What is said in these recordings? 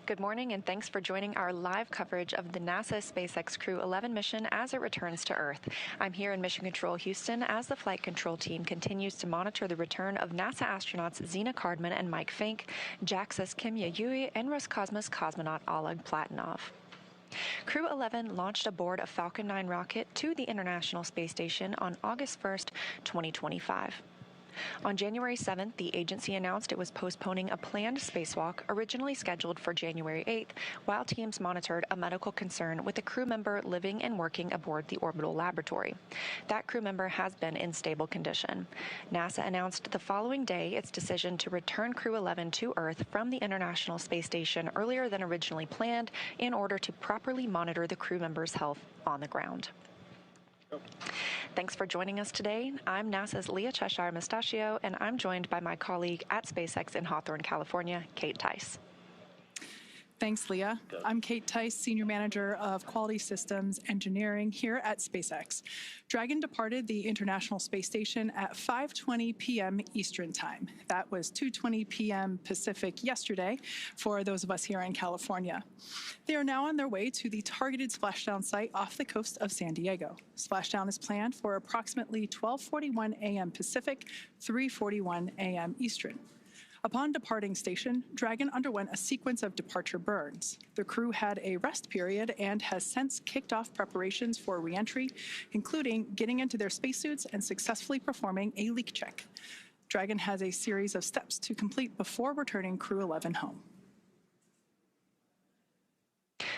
Good morning, and thanks for joining our live coverage of the NASA SpaceX Crew-11 mission as it returns to Earth. I'm here in Mission Control Houston as the flight control team continues to monitor the return of NASA astronauts Zena Cardman and Mike Fincke, JAXA's Kimiya Yui, and Roscosmos cosmonaut Oleg Platonov. Crew-11 launched aboard a Falcon 9 rocket to the International Space Station on August 1st, 2025. On January 7th, the agency announced it was postponing a planned spacewalk originally scheduled for January 8th, while teams monitored a medical concern with a crew member living and working aboard the orbital laboratory. That crew member has been in stable condition. NASA announced the following day its decision to return Crew-11 to Earth from the International Space Station earlier than originally planned in order to properly monitor the crew member's health on the ground. Thanks for joining us today. I'm NASA's Leah Cheshire Mustachio, and I'm joined by my colleague at SpaceX in Hawthorne, California, Kate Tice. Thanks, Leah. I'm Kate Tice, Senior Manager of Quality Systems Engineering here at SpaceX. Dragon departed the International Space Station at 5:20 p.m. Eastern Time. That was 2:20 p.m. Pacific yesterday for those of us here in California. They are now on their way to the targeted splashdown site off the coast of San Diego. Splashdown is planned for approximately 12:41 a.m. Pacific, 3:41 a.m. Eastern. Upon departing station, Dragon underwent a sequence of departure burns. The crew had a rest period and has since kicked off preparations for re-entry, including getting into their spacesuits and successfully performing a leak check. Dragon has a series of steps to complete before returning Crew-11 home.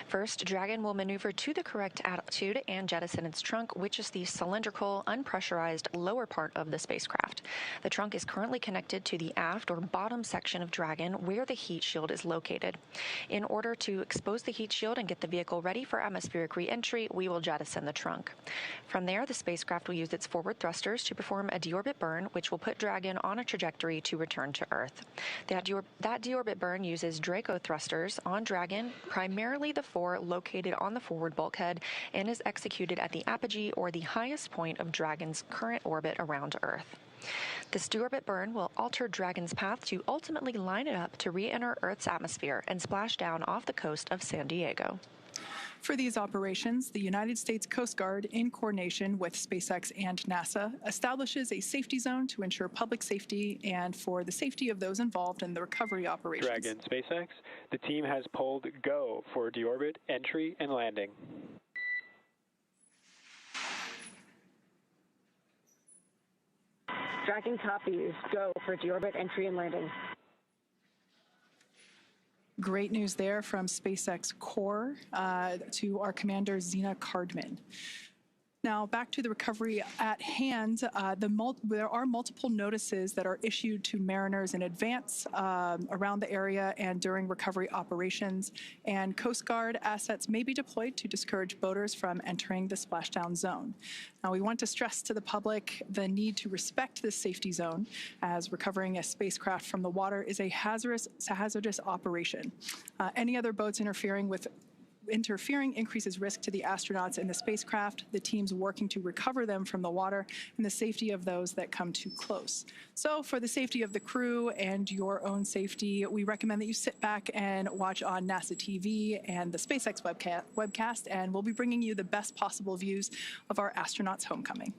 First, Dragon will maneuver to the correct altitude and jettison its trunk, which is the cylindrical, unpressurized lower part of the spacecraft. The trunk is currently connected to the aft or bottom section of Dragon, where the heat shield is located. In order to expose the heat shield and get the vehicle ready for atmospheric re-entry, we will jettison the trunk. From there, the spacecraft will use its forward thrusters to perform a deorbit burn, which will put Dragon on a trajectory to return to Earth. That deorbit burn uses Draco thrusters on Dragon, primarily the four located on the forward bulkhead, and is executed at the apogee or the highest point of Dragon's current orbit around Earth. This deorbit burn will alter Dragon's path to ultimately line it up to re-enter Earth's atmosphere and splash down off the coast of San Diego. For these operations, the United States Coast Guard, in coordination with SpaceX and NASA, establishes a safety zone to ensure public safety and for the safety of those involved in the recovery operations. Dragon SpaceX, the team has pulled go for deorbit, entry, and landing. Dragon copies. Go for deorbit, entry, and landing. Great news there from SpaceX Core to our commander, Zena Cardman. Now, back to the recovery at hand, there are multiple notices that are issued to mariners in advance around the area and during recovery operations, and Coast Guard assets may be deployed to discourage boaters from entering the splashdown zone. Now, we want to stress to the public the need to respect this safety zone, as recovering a spacecraft from the water is a hazardous operation. Any other boats interfering increases risk to the astronauts in the spacecraft, the teams working to recover them from the water, and the safety of those that come too close. So for the safety of the crew and your own safety, we recommend that you sit back and watch on NASA TV and the SpaceX webcast, and we'll be bringing you the best possible views of our astronauts' homecoming.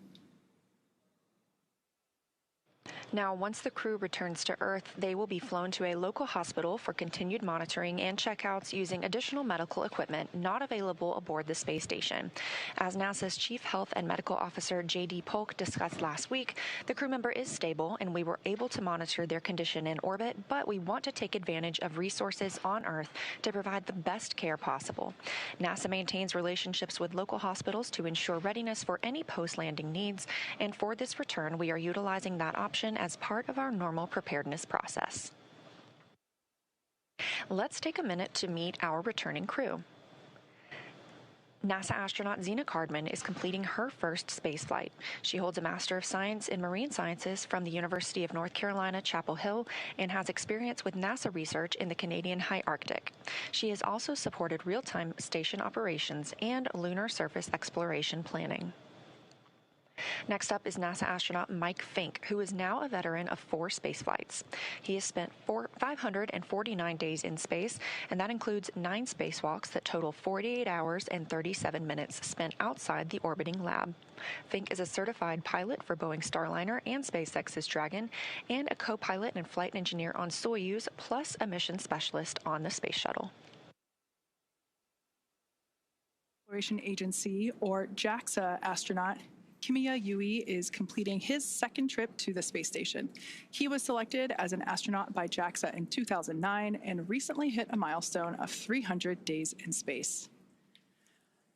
Now, once the crew returns to Earth, they will be flown to a local hospital for continued monitoring and checkouts using additional medical equipment not available aboard the space station. As NASA's Chief Health and Medical Officer J.D. Polk discussed last week, the crew member is stable and we were able to monitor their condition in orbit, but we want to take advantage of resources on Earth to provide the best care possible. NASA maintains relationships with local hospitals to ensure readiness for any post-landing needs, and for this return, we are utilizing that option as part of our normal preparedness process. Let's take a minute to meet our returning crew. NASA astronaut Zena Cardman is completing her first spaceflight. She holds a Master of Science in Marine Sciences from the University of North Carolina, Chapel Hill, and has experience with NASA research in the Canadian High Arctic. She has also supported real-time station operations and lunar surface exploration planning. Next up is NASA astronaut Mike Fincke, who is now a veteran of 4 space flights. He has spent 549 days in space, and that includes 9 spacewalks that total 48 hours and 37 minutes spent outside the orbiting lab. Fincke is a certified pilot for Boeing Starliner and SpaceX's Dragon, and a co-pilot and flight engineer on Soyuz, plus a mission specialist on the Space Shuttle. Exploration Agency, or JAXA astronaut Kimiya Yui is completing his 2nd trip to the space station. He was selected as an astronaut by JAXA in 2009 and recently hit a milestone of 300 days in space.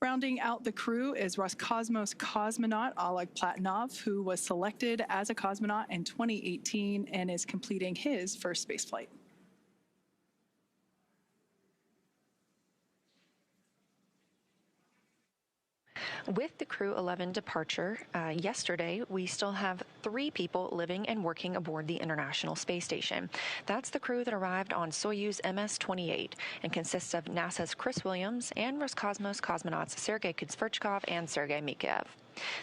Rounding out the crew is Roscosmos cosmonaut Oleg Platonov, who was selected as a cosmonaut in 2018 and is completing his first spaceflight. With the Crew-11 departure yesterday, we still have 3 people living and working aboard the International Space Station. That's the crew that arrived on Soyuz MS-28 and consists of NASA's Chris Williams and Roscosmos cosmonauts Sergei Kudzverchkov and Sergei Mikheyev.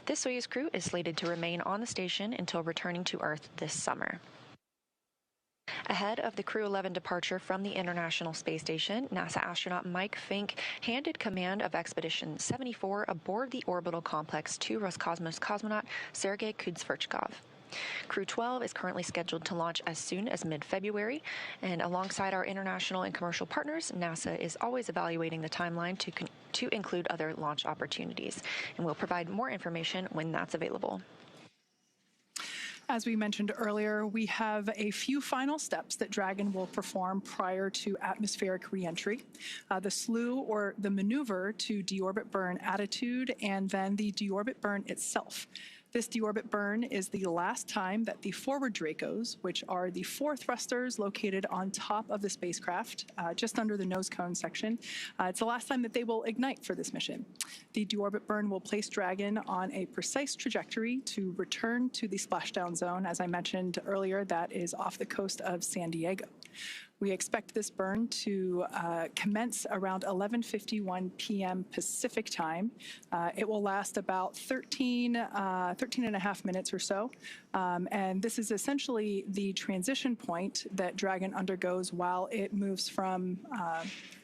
This Soyuz crew is slated to remain on the station until returning to Earth this summer. Ahead of the Crew-11 departure from the International Space Station, NASA astronaut Mike Fincke handed command of Expedition 74 aboard the orbital complex to Roscosmos cosmonaut Sergei Kudzverchkov. Crew-12 is currently scheduled to launch as soon as mid-February, and alongside our international and commercial partners, NASA is always evaluating the timeline to include other launch opportunities, and we'll provide more information when that's available. As we mentioned earlier, we have a few final steps that Dragon will perform prior to atmospheric reentry. The slew, or the maneuver to deorbit burn attitude, and then the deorbit burn itself. This deorbit burn is the last time that the forward Dracos, which are the 4 thrusters located on top of the spacecraft, just under the nose cone section, it's the last time that they will ignite for this mission. The deorbit burn will place Dragon on a precise trajectory to return to the splashdown zone. As I mentioned earlier, that is off the coast of San Diego. We expect this burn to commence around 11:51 p.m. Pacific time. It will last about 13 and a half minutes or so. And this is essentially the transition point that Dragon undergoes while it moves from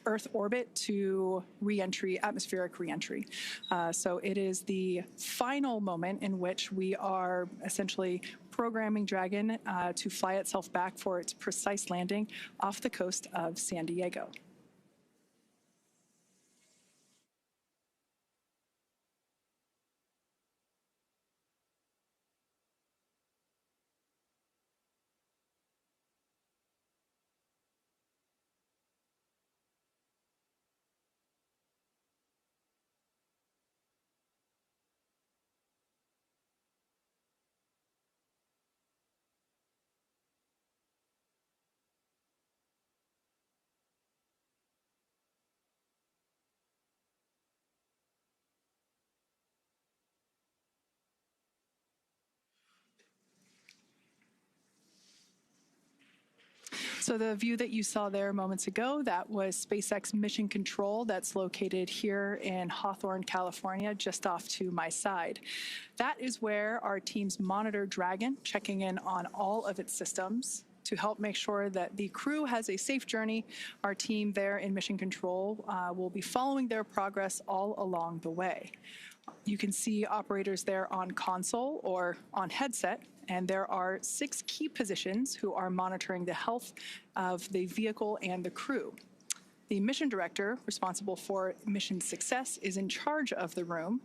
Earth orbit to reentry, atmospheric reentry. So it is the final moment in which we are essentially programming Dragon to fly itself back for its precise landing off the coast of San Diego. So the view that you saw there moments ago, that was SpaceX Mission Control that's located here in Hawthorne, California, just off to my side. That is where our teams monitor Dragon, checking in on all of its systems to help make sure that the crew has a safe journey. Our team there in Mission Control will be following their progress all along the way. You can see operators there on console or on headset, and there are 6 key positions who are monitoring the health of the vehicle and the crew. The mission director, responsible for mission success, is in charge of the room.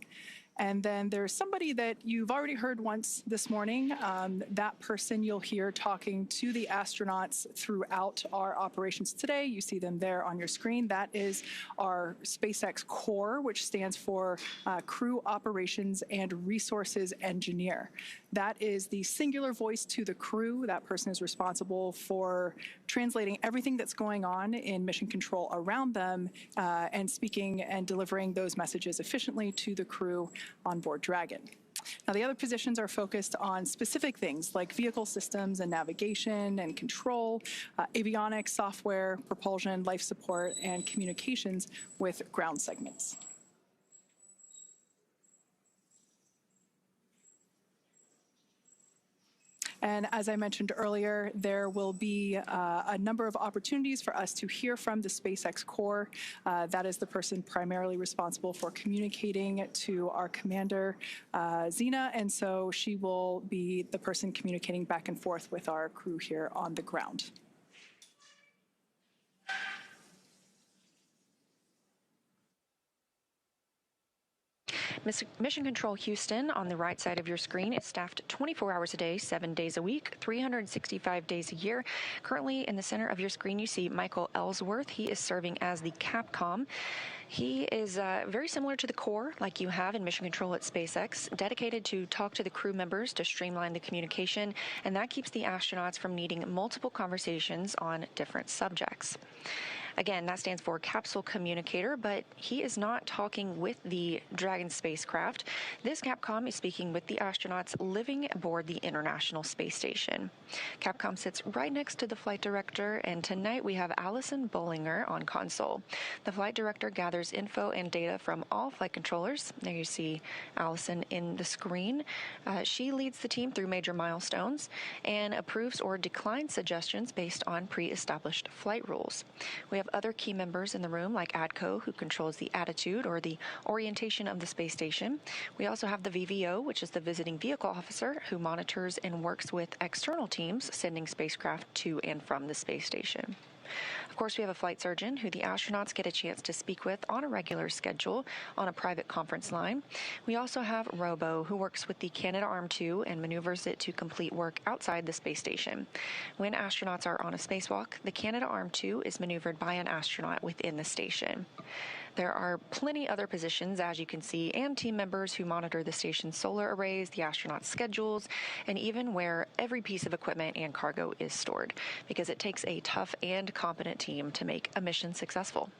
And then there's somebody that you've already heard once this morning. That person you'll hear talking to the astronauts throughout our operations today. You see them there on your screen. That is our SpaceX Core, which stands for Crew Operations and Resources Engineer. That is the singular voice to the crew. That person is responsible for translating everything that's going on in mission control around them and speaking and delivering those messages efficiently to the crew on board Dragon. Now, the other positions are focused on specific things like vehicle systems and navigation and control, avionics, software, propulsion, life support, and communications with ground segments. And as I mentioned earlier, there will be a number of opportunities for us to hear from the SpaceX core. That is the person primarily responsible for communicating to our commander, Zena, and so she will be the person communicating back and forth with our crew here on the ground. Mission Control Houston, on the right side of your screen, is staffed 24 hours a day, 7 days a week, 365 days a year. Currently, in the center of your screen, you see Michael Ellsworth. He is serving as the Capcom. He is very similar to the core, like you have in Mission Control at SpaceX, dedicated to talk to the crew members to streamline the communication, and that keeps the astronauts from needing multiple conversations on different subjects. Again, that stands for Capsule Communicator, but he is not talking with the Dragon spacecraft. This Capcom is speaking with the astronauts living aboard the International Space Station. Capcom sits right next to the flight director, and tonight we have Allison Bollinger on console. The flight director gathers info and data from all flight controllers. There you see Allison in the screen. She leads the team through major milestones and approves or declines suggestions based on pre-established flight rules. We have other key members in the room, like ADCO, who controls the attitude or the orientation of the space station. We also have the VVO, which is the visiting vehicle officer, who monitors and works with external teams sending spacecraft to and from the space station. Of course, we have a flight surgeon who the astronauts get a chance to speak with on a regular schedule on a private conference line. We also have Robo, who works with the Canadarm2 and maneuvers it to complete work outside the space station. When astronauts are on a spacewalk, the Canadarm2 is maneuvered by an astronaut within the station. There are plenty other positions, as you can see, and team members who monitor the station's solar arrays, the astronauts' schedules, and even where every piece of equipment and cargo is stored, because it takes a tough and competent team to make a mission successful.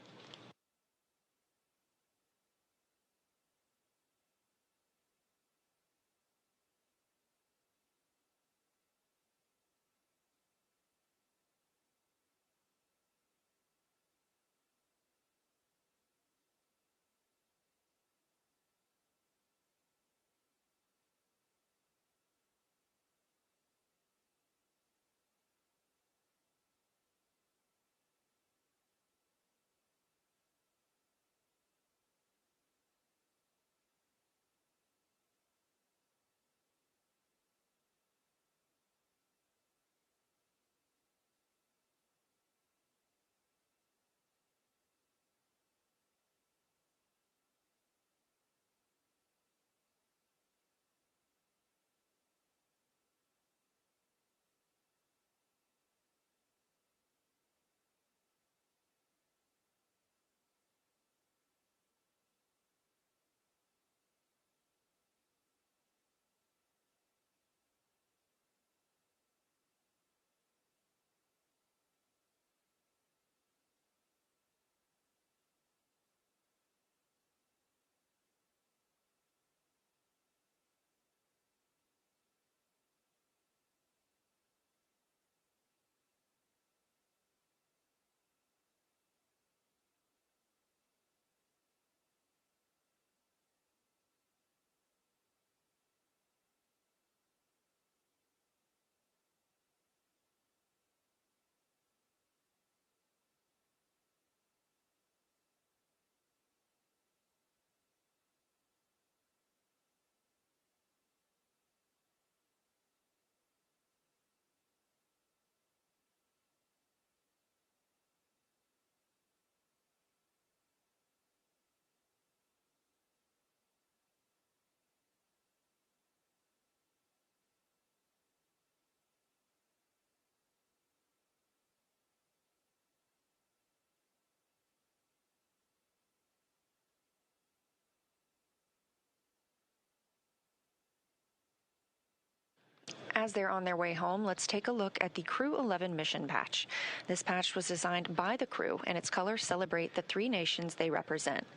As they're on their way home, let's take a look at the Crew-11 mission patch. This patch was designed by the crew, and its colors celebrate the 3 nations they represent.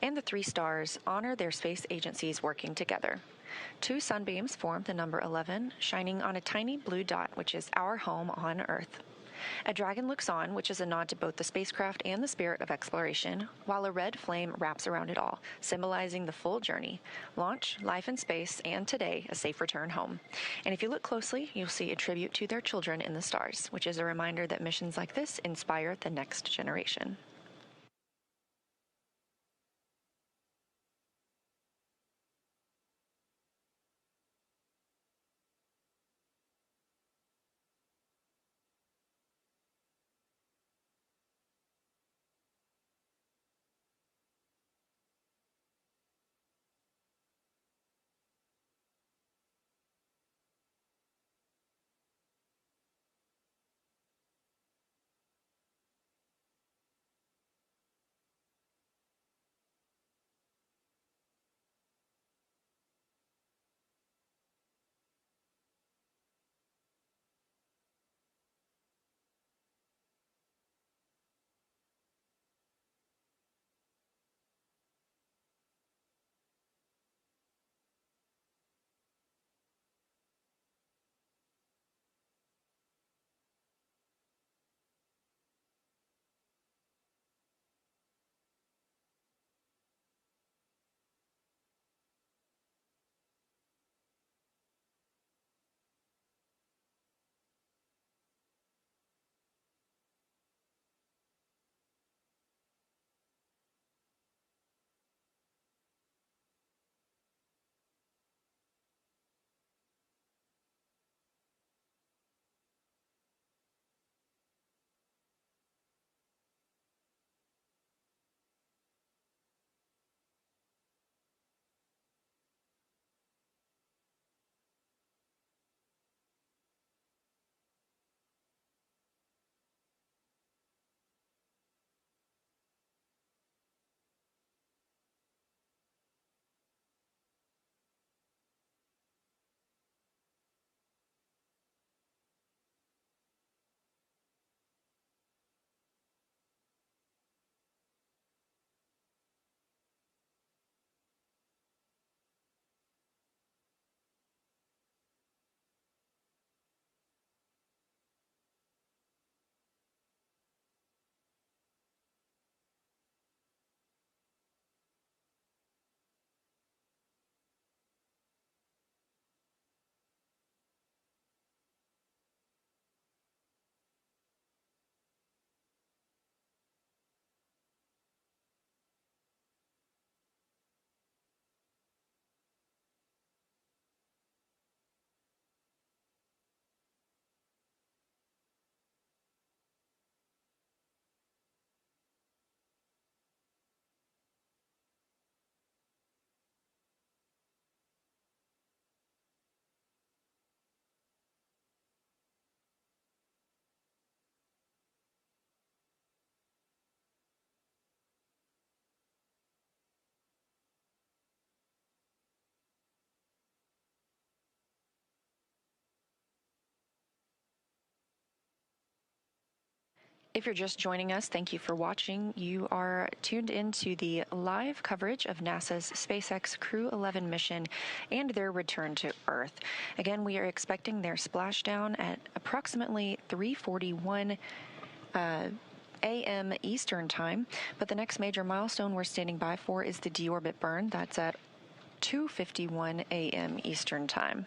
And the 3 stars honor their space agencies working together. 2 sunbeams form the number 11, shining on a tiny blue dot, which is our home on Earth. A dragon looks on, which is a nod to both the spacecraft and the spirit of exploration, while a red flame wraps around it all, symbolizing the full journey: launch, life in space, and today, a safe return home. And if you look closely, you'll see a tribute to their children in the stars, which is a reminder that missions like this inspire the next generation. If you're just joining us, thank you for watching. You are tuned into the live coverage of NASA's SpaceX Crew-11 mission and their return to Earth. Again, we are expecting their splashdown at approximately 3:41 a.m. Eastern Time, but the next major milestone we're standing by for is the deorbit burn. That's at 2:51 a.m. Eastern Time.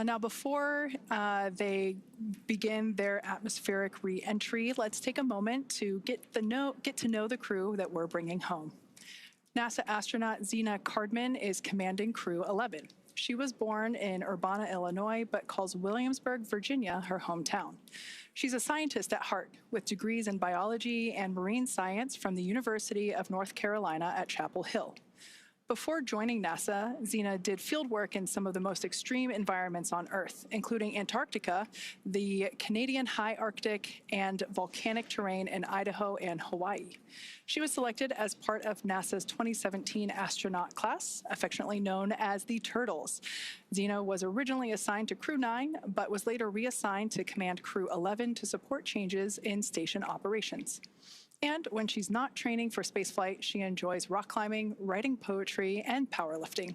Now, before they begin their atmospheric re-entry, let's take a moment to get to know the crew that we're bringing home. NASA astronaut Zena Cardman is commanding Crew-11. She was born in Urbana, Illinois, but calls Williamsburg, Virginia, her hometown. She's a scientist at heart, with degrees in biology and marine science from the University of North Carolina at Chapel Hill. Before joining NASA, Zena did field work in some of the most extreme environments on Earth, including Antarctica, the Canadian high Arctic, and volcanic terrain in Idaho and Hawaii. She was selected as part of NASA's 2017 astronaut class, affectionately known as the Turtles. Zena was originally assigned to Crew-9, but was later reassigned to command Crew-11 to support changes in station operations. And when she's not training for spaceflight, she enjoys rock climbing, writing poetry, and powerlifting.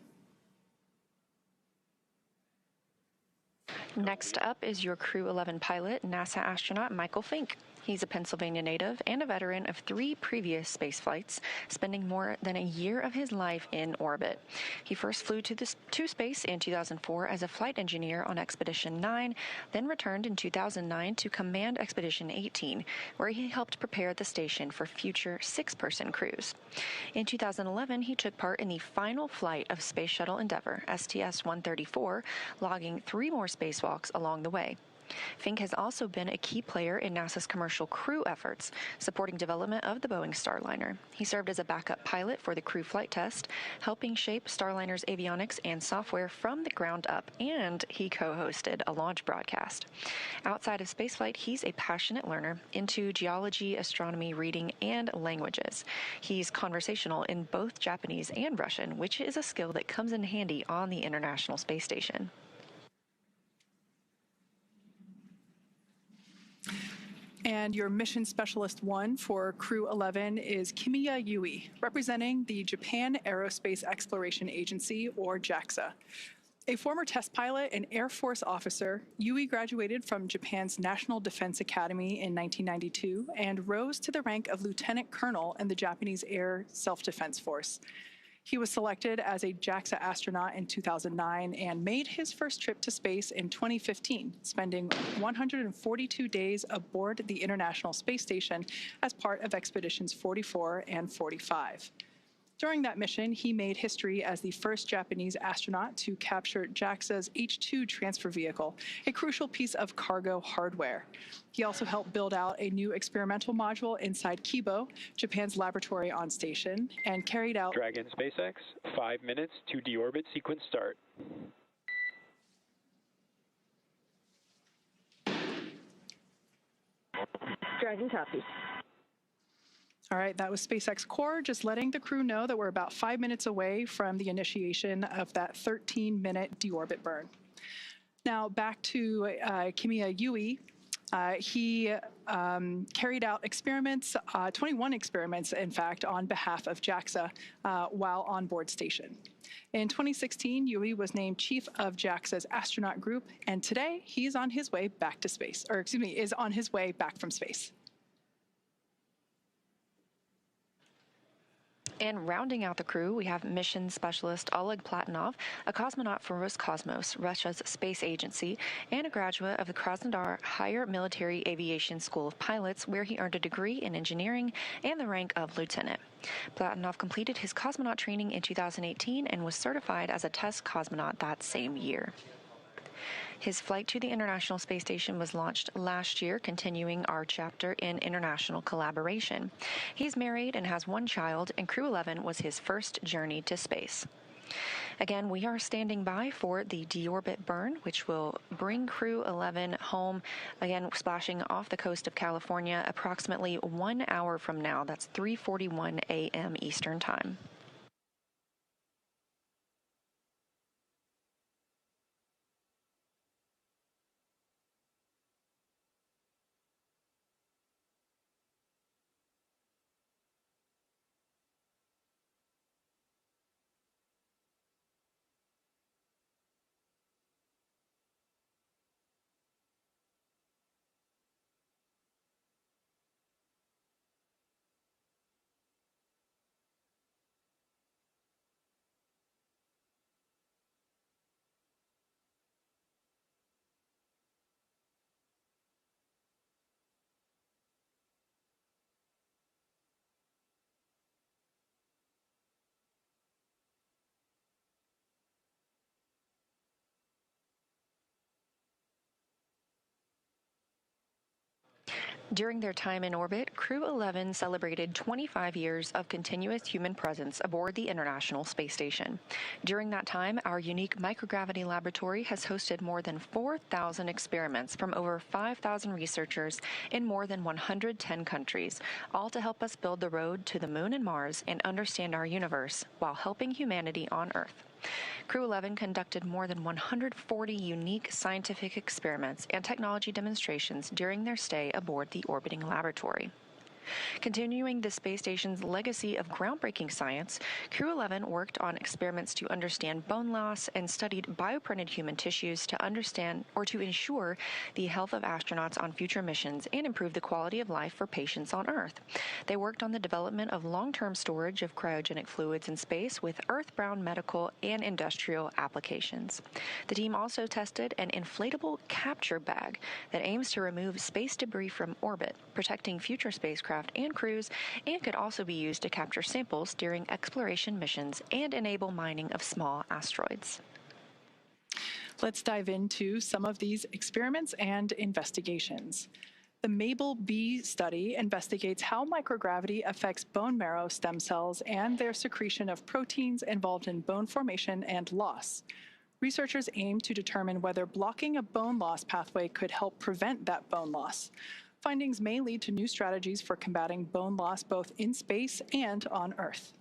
Next up is your Crew-11 pilot, NASA astronaut Michael Fincke. He's a Pennsylvania native and a veteran of 3 previous space flights, spending more than a year of his life in orbit. He first flew to space in 2004 as a flight engineer on Expedition 9, then returned in 2009 to command Expedition 18, where he helped prepare the station for future 6-person crews. In 2011, he took part in the final flight of Space Shuttle Endeavour, STS-134, logging 3 more spacewalks along the way. Fincke has also been a key player in NASA's commercial crew efforts, supporting development of the Boeing Starliner. He served as a backup pilot for the crew flight test, helping shape Starliner's avionics and software from the ground up, and he co-hosted a launch broadcast. Outside of spaceflight, he's a passionate learner into geology, astronomy, reading, and languages. He's conversational in both Japanese and Russian, which is a skill that comes in handy on the International Space Station. And your Mission Specialist 1 for Crew-11 is Kimiya Yui, representing the Japan Aerospace Exploration Agency, or JAXA. A former test pilot and Air Force officer, Yui graduated from Japan's National Defense Academy in 1992 and rose to the rank of lieutenant colonel in the Japanese Air Self-Defense Force. He was selected as a JAXA astronaut in 2009 and made his first trip to space in 2015, spending 142 days aboard the International Space Station as part of Expeditions 44 and 45. During that mission, he made history as the first Japanese astronaut to capture JAXA's H-2 transfer vehicle, a crucial piece of cargo hardware. He also helped build out a new experimental module inside Kibo, Japan's laboratory on station, and carried out Dragon SpaceX, 5 minutes to deorbit sequence start. Dragon copies. All right, that was SpaceX Core, just letting the crew know that we're about 5 minutes away from the initiation of that 13-minute deorbit burn. Now back to Kimiya Yui. He carried out experiments, 21 experiments, in fact, on behalf of JAXA while on board station. In 2016, Yui was named chief of JAXA's astronaut group, and today he's on his way back to space, or excuse me, is on his way back from space. And rounding out the crew, we have mission specialist Oleg Platonov, a cosmonaut for Roscosmos, Russia's space agency, and a graduate of the Krasnodar Higher Military Aviation School of Pilots, where he earned a degree in engineering and the rank of lieutenant. Platonov completed his cosmonaut training in 2018 and was certified as a test cosmonaut that same year. His flight to the International Space Station was launched last year, continuing our chapter in international collaboration. He's married and has 1 child, and Crew-11 was his first journey to space. Again, we are standing by for the deorbit burn, which will bring Crew-11 home, again, splashing off the coast of California approximately 1 hour from now. That's 3:41 a.m. Eastern Time. During their time in orbit, Crew-11 celebrated 25 years of continuous human presence aboard the International Space Station. During that time, our unique microgravity laboratory has hosted more than 4,000 experiments from over 5,000 researchers in more than 110 countries, all to help us build the road to the Moon and Mars and understand our universe while helping humanity on Earth. Crew-11 conducted more than 140 unique scientific experiments and technology demonstrations during their stay aboard the orbiting laboratory. Continuing the space station's legacy of groundbreaking science, Crew-11 worked on experiments to understand bone loss and studied bioprinted human tissues to understand or to ensure the health of astronauts on future missions and improve the quality of life for patients on Earth. They worked on the development of long-term storage of cryogenic fluids in space with Earth-bound medical and industrial applications. The team also tested an inflatable capture bag that aims to remove space debris from orbit, protecting future spacecraft and crews, and could also be used to capture samples during exploration missions and enable mining of small asteroids. Let's dive into some of these experiments and investigations. The MABLE-B study investigates how microgravity affects bone marrow stem cells and their secretion of proteins involved in bone formation and loss. Researchers aim to determine whether blocking a bone loss pathway could help prevent that bone loss. Findings may lead to new strategies for combating bone loss both in space and on Earth.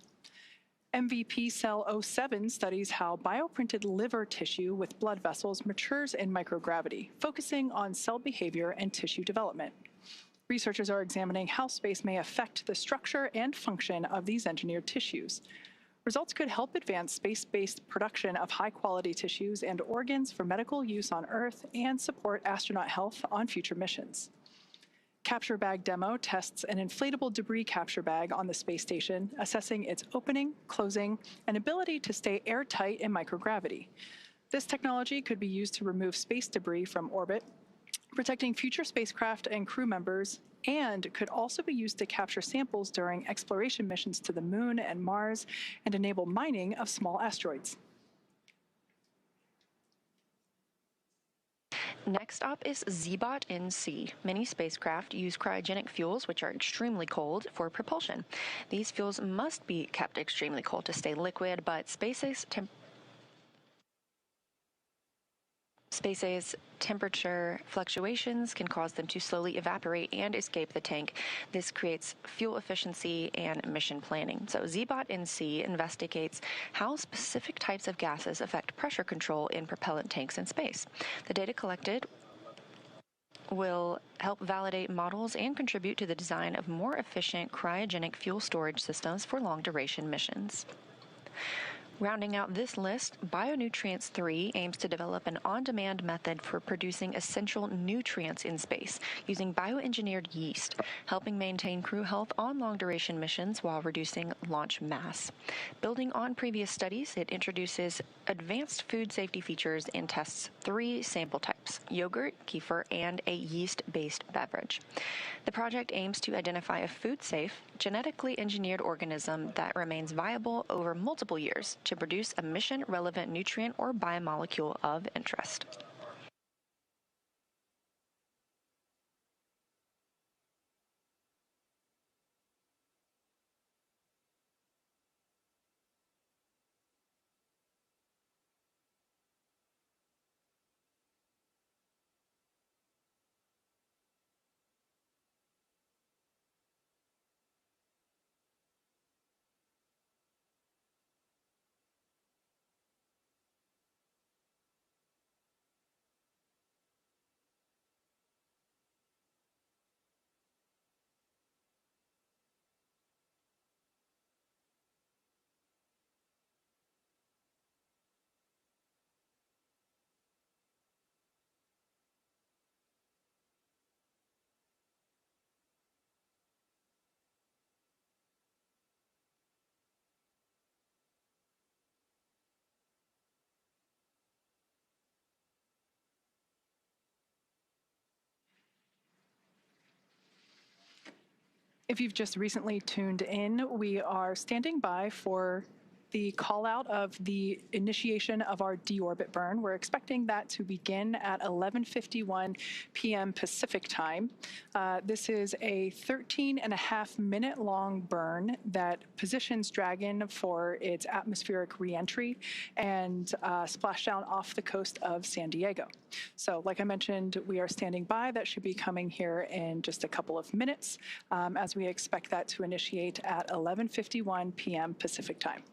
MVP Cell 07 studies how bioprinted liver tissue with blood vessels matures in microgravity, focusing on cell behavior and tissue development. Researchers are examining how space may affect the structure and function of these engineered tissues. Results could help advance space-based production of high-quality tissues and organs for medical use on Earth and support astronaut health on future missions. Capture Bag Demo tests an inflatable debris capture bag on the space station, assessing its opening, closing, and ability to stay airtight in microgravity. This technology could be used to remove space debris from orbit, protecting future spacecraft and crew members, and could also be used to capture samples during exploration missions to the Moon and Mars and enable mining of small asteroids. Next up is ZBOT-NC. Many spacecraft use cryogenic fuels, which are extremely cold, for propulsion. These fuels must be kept extremely cold to stay liquid, but SpaceX's temperature fluctuations can cause them to slowly evaporate and escape the tank. This creates fuel efficiency and mission planning. So ZBOT-NC investigates how specific types of gases affect pressure control in propellant tanks in space. The data collected will help validate models and contribute to the design of more efficient cryogenic fuel storage systems for long-duration missions. Rounding out this list, Bionutrients 3 aims to develop an on-demand method for producing essential nutrients in space using bioengineered yeast, helping maintain crew health on long-duration missions while reducing launch mass. Building on previous studies, it introduces advanced food safety features and tests 3 sample types: yogurt, kefir, and a yeast-based beverage. The project aims to identify a food-safe, genetically engineered organism that remains viable over multiple years to produce a mission-relevant nutrient or biomolecule of interest. If you've just recently tuned in, we are standing by for the call out of the initiation of our deorbit burn. We're expecting that to begin at 11:51 p.m. Pacific time. This is a 13.5-minute long burn that positions Dragon for its atmospheric reentry and splashdown off the coast of San Diego. So like I mentioned, we are standing by. That should be coming here in just a couple of minutes as we expect that to initiate at 11:51 p.m. Pacific time.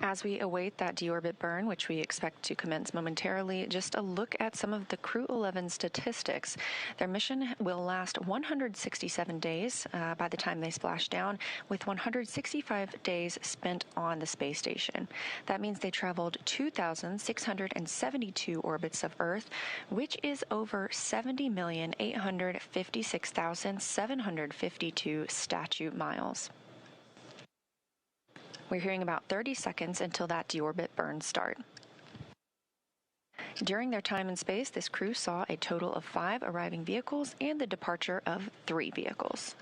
As we await that deorbit burn, which we expect to commence momentarily, just a look at some of the Crew-11 statistics. Their mission will last 167 days by the time they splash down, with 165 days spent on the space station. That means they traveled 2,672 orbits of Earth, which is over 70,856,752 statute miles. We're hearing about 30 seconds until that deorbit burns start. During their time in space, this crew saw a total of 5 arriving vehicles and the departure of 3 vehicles.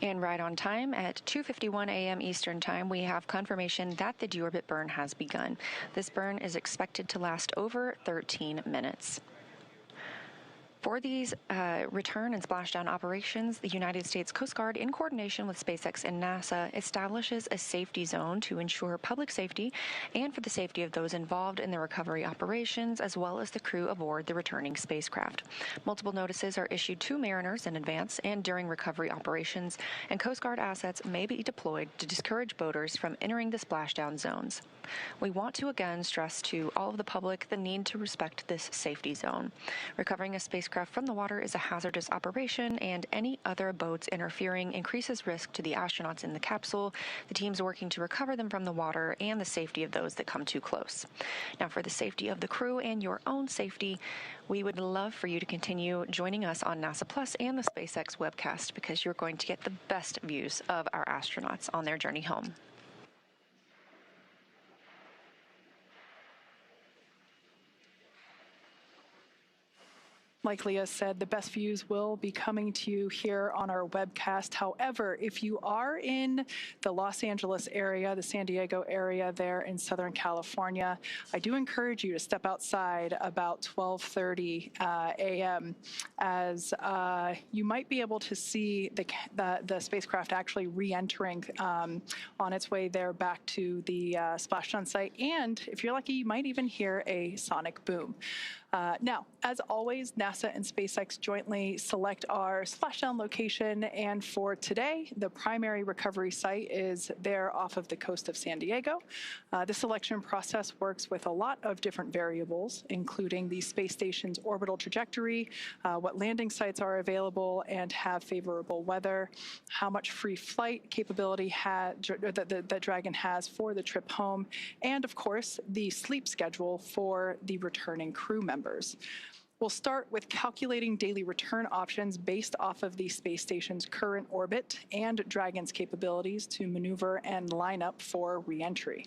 And right on time at 2:51 a.m. Eastern Time, we have confirmation that the deorbit burn has begun. This burn is expected to last over 13 minutes. For these return and splashdown operations, the United States Coast Guard, in coordination with SpaceX and NASA, establishes a safety zone to ensure public safety and for the safety of those involved in the recovery operations, as well as the crew aboard the returning spacecraft. Multiple notices are issued to mariners in advance and during recovery operations, and Coast Guard assets may be deployed to discourage boaters from entering the splashdown zones. We want to again stress to all of the public the need to respect this safety zone. Recovering a spacecraft spacecraft from the water is a hazardous operation, and any other boats interfering increases risk to the astronauts in the capsule, the teams working to recover them from the water, and the safety of those that come too close. Now, for the safety of the crew and your own safety, we would love for you to continue joining us on NASA Plus and the SpaceX webcast, because you're going to get the best views of our astronauts on their journey home. Like Leah said, the best views will be coming to you here on our webcast. However, if you are in the Los Angeles area, the San Diego area there in Southern California, I do encourage you to step outside about 12:30 a.m. as you might be able to see the spacecraft actually re-entering on its way there back to the Splashdown site. And if you're lucky, you might even hear a sonic boom. Now, as always, NASA and SpaceX jointly select our splashdown location, and for today, the primary recovery site is there off of the coast of San Diego. The selection process works with a lot of different variables, including the space station's orbital trajectory, what landing sites are available and have favorable weather, how much free flight capability that Dragon has for the trip home, and of course, the sleep schedule for the returning crew members. We'll start with calculating daily return options based off of the space station's current orbit and Dragon's capabilities to maneuver and line up for re-entry.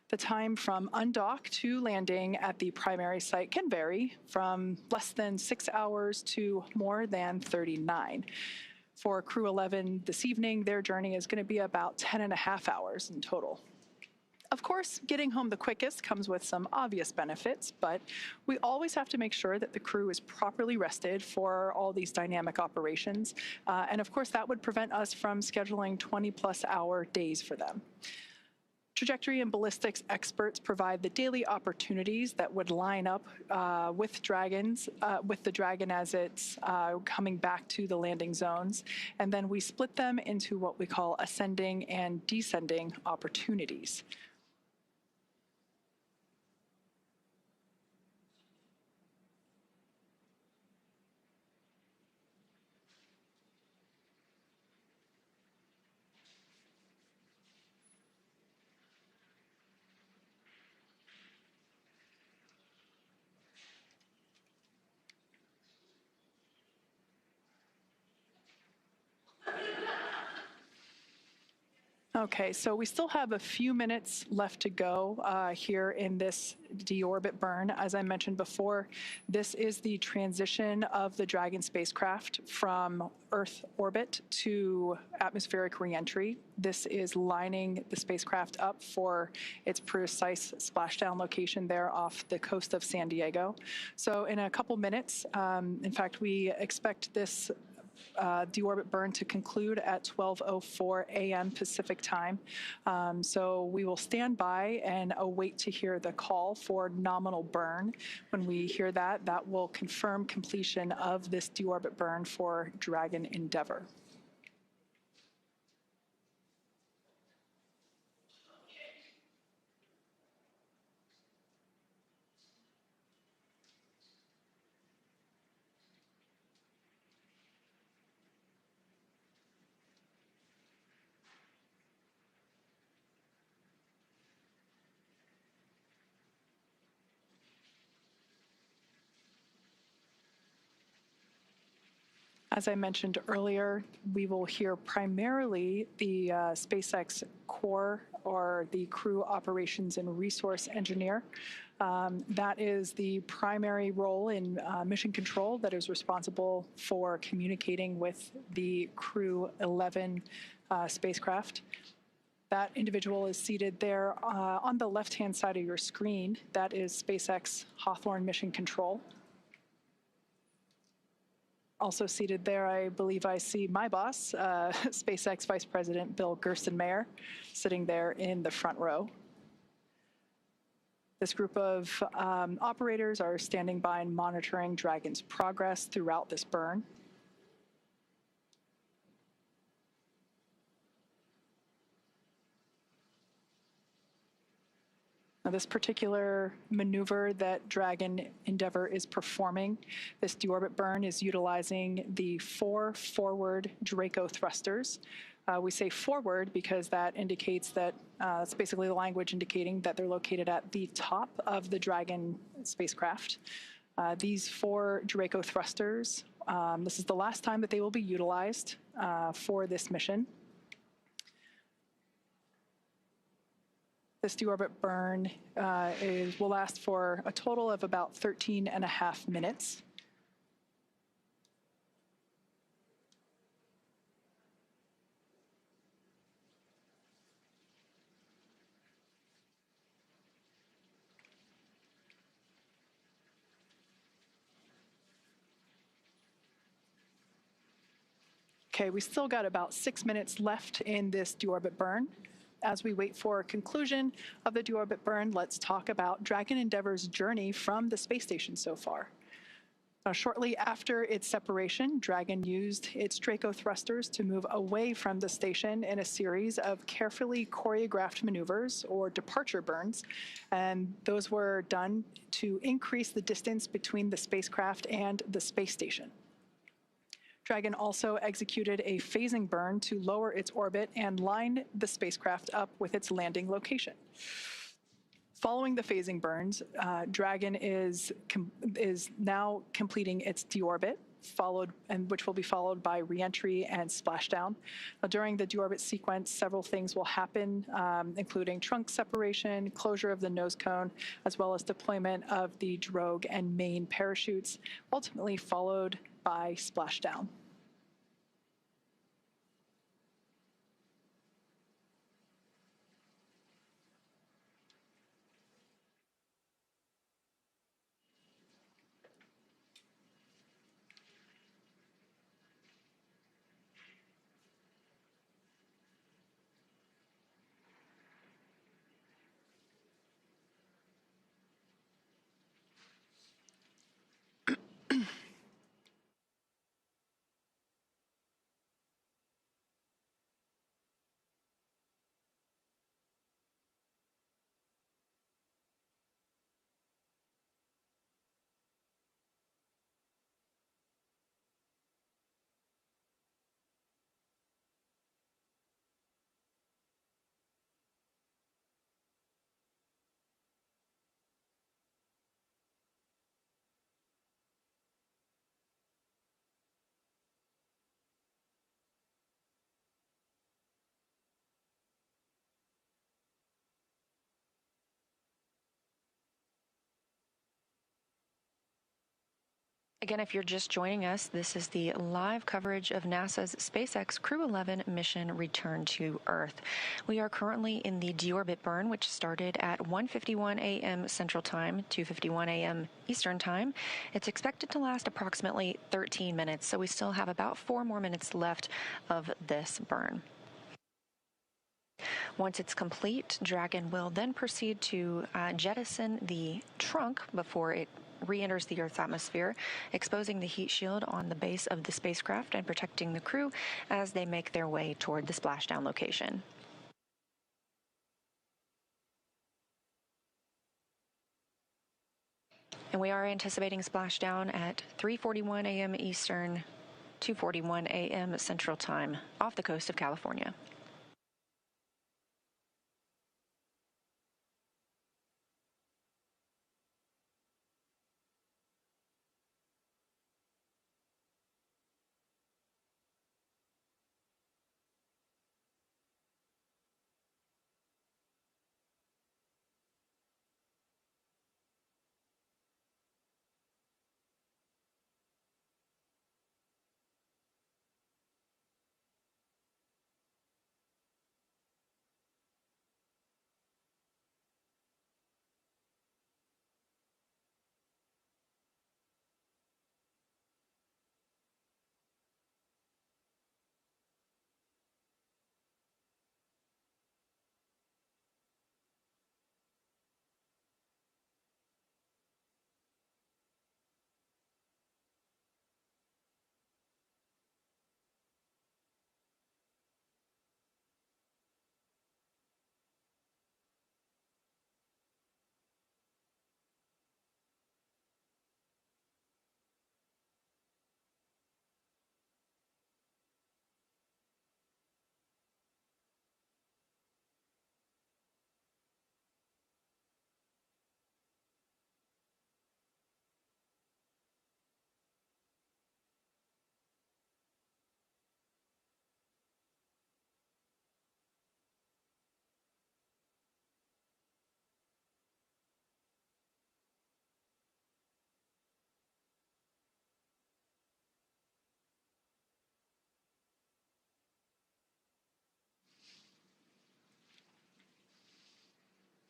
The time from undock to landing at the primary site can vary from less than 6 hours to more than 39. For Crew-11 this evening, their journey is going to be about 10.5 hours in total. Of course, getting home the quickest comes with some obvious benefits, but we always have to make sure that the crew is properly rested for all these dynamic operations. And of course, that would prevent us from scheduling 20-plus hour days for them. Trajectory and ballistics experts provide the daily opportunities that would line up with the Dragon as it's coming back to the landing zones. And then we split them into what we call ascending and descending opportunities. Okay, so we still have a few minutes left to go here in this deorbit burn. As I mentioned before, this is the transition of the Dragon spacecraft from Earth orbit to atmospheric reentry. This is lining the spacecraft up for its precise splashdown location there off the coast of San Diego. So in a couple minutes, in fact, we expect this deorbit burn to conclude at 12:04 a.m. Pacific time. So we will stand by and await to hear the call for nominal burn. When we hear that, that will confirm completion of this deorbit burn for Dragon Endeavour. As I mentioned earlier, we will hear primarily the SpaceX core or the crew operations and resource engineer. That is the primary role in mission control that is responsible for communicating with the Crew-11 spacecraft. That individual is seated there on the left-hand side of your screen. That is SpaceX Hawthorne Mission Control. Also seated there, I believe I see my boss, SpaceX Vice President Bill Gerstenmaier, sitting there in the front row. This group of operators are standing by and monitoring Dragon's progress throughout this burn. Now, this particular maneuver that Dragon Endeavour is performing, this deorbit burn, is utilizing the 4 forward Draco thrusters. We say forward because that indicates that it's basically the language indicating that they're located at the top of the Dragon spacecraft. These 4 Draco thrusters, this is the last time that they will be utilized for this mission. This deorbit burn will last for a total of about 13.5 minutes. Okay, we still got about 6 minutes left in this deorbit burn. As we wait for a conclusion of the deorbit burn, let's talk about Dragon Endeavour's journey from the space station so far. Shortly after its separation, Dragon used its Draco thrusters to move away from the station in a series of carefully choreographed maneuvers, or departure burns, and those were done to increase the distance between the spacecraft and the space station. Dragon also executed a phasing burn to lower its orbit and line the spacecraft up with its landing location. Following the phasing burns, Dragon is now completing its deorbit, which will be followed by reentry and splashdown. During the deorbit sequence, several things will happen, including trunk separation, closure of the nose cone, as well as deployment of the drogue and main parachutes, ultimately followed by splashdown. Again, if you're just joining us, this is the live coverage of NASA's SpaceX Crew-11 mission return to Earth. We are currently in the deorbit burn, which started at 1:51 a.m. Central Time, 2:51 a.m. Eastern Time. It's expected to last approximately 13 minutes, so we still have about 4 more minutes left of this burn. Once it's complete, Dragon will then proceed to jettison the trunk before it re-enters the Earth's atmosphere, exposing the heat shield on the base of the spacecraft and protecting the crew as they make their way toward the splashdown location. And we are anticipating splashdown at 3:41 a.m. Eastern, 2:41 a.m. Central Time off the coast of California.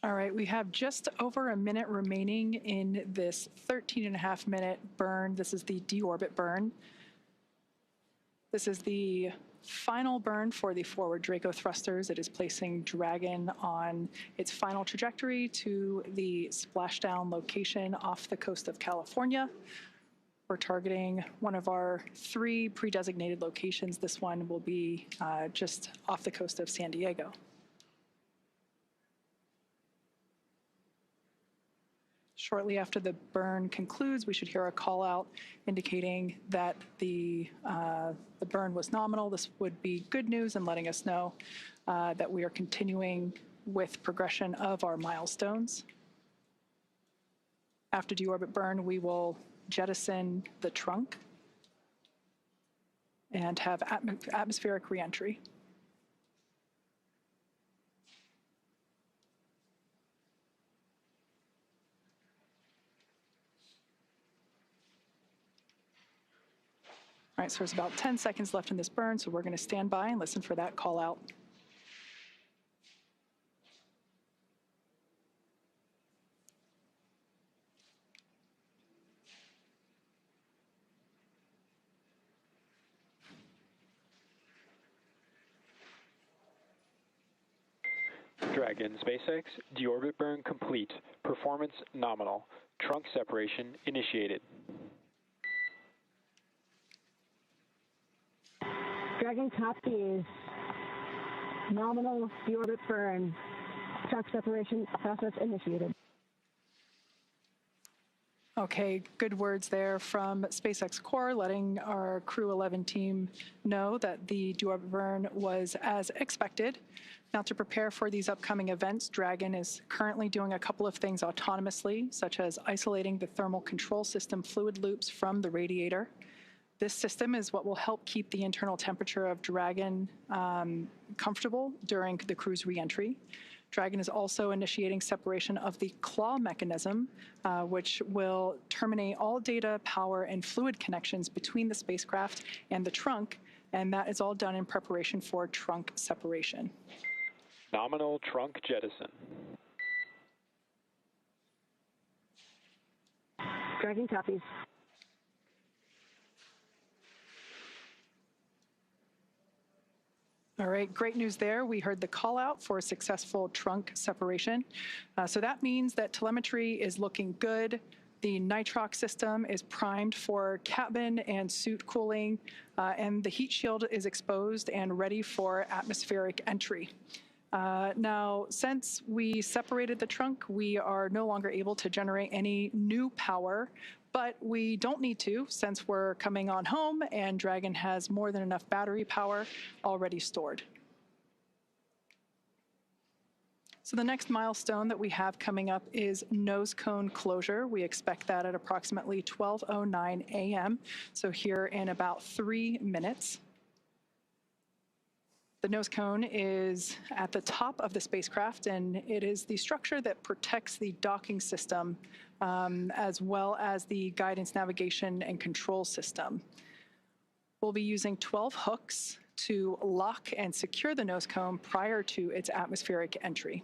All right, we have just over a minute remaining in this 13.5-minute burn. This is the deorbit burn. This is the final burn for the forward Draco thrusters. It is placing Dragon on its final trajectory to the Splashdown location off the coast of California. We're targeting one of our 3 pre-designated locations. This one will be just off the coast of San Diego. Shortly after the burn concludes, we should hear a call out indicating that the burn was nominal. This would be good news and letting us know that we are continuing with progression of our milestones. After deorbit burn, we will jettison the trunk and have atmospheric reentry. All right, so there's about 10 seconds left in this burn, so we're going to stand by and listen for that call out. Dragon SpaceX, deorbit burn complete. Performance nominal. Trunk separation initiated. Dragon copies. Nominal deorbit burn. Trunk separation process initiated. Okay, good words there from SpaceX Core, letting our Crew-11 team know that the deorbit burn was as expected. Now, to prepare for these upcoming events, Dragon is currently doing a couple of things autonomously, such as isolating the thermal control system fluid loops from the radiator. This system is what will help keep the internal temperature of Dragon comfortable during the crew's reentry. Dragon is also initiating separation of the claw mechanism, which will terminate all data, power, and fluid connections between the spacecraft and the trunk, and that is all done in preparation for trunk separation. Nominal trunk jettison. Dragon copies. All right, great news there. We heard the call out for successful trunk separation. So that means that telemetry is looking good. The nitrox system is primed for cabin and suit cooling, and the heat shield is exposed and ready for atmospheric entry. Now, since we separated the trunk, we are no longer able to generate any new power, but we don't need to since we're coming on home and Dragon has more than enough battery power already stored. So the next milestone that we have coming up is nose cone closure. We expect that at approximately 12:09 a.m., so here in about 3 minutes. The nose cone is at the top of the spacecraft, and it is the structure that protects the docking system as well as the guidance, navigation, and control system. We'll be using 12 hooks to lock and secure the nose cone prior to its atmospheric entry.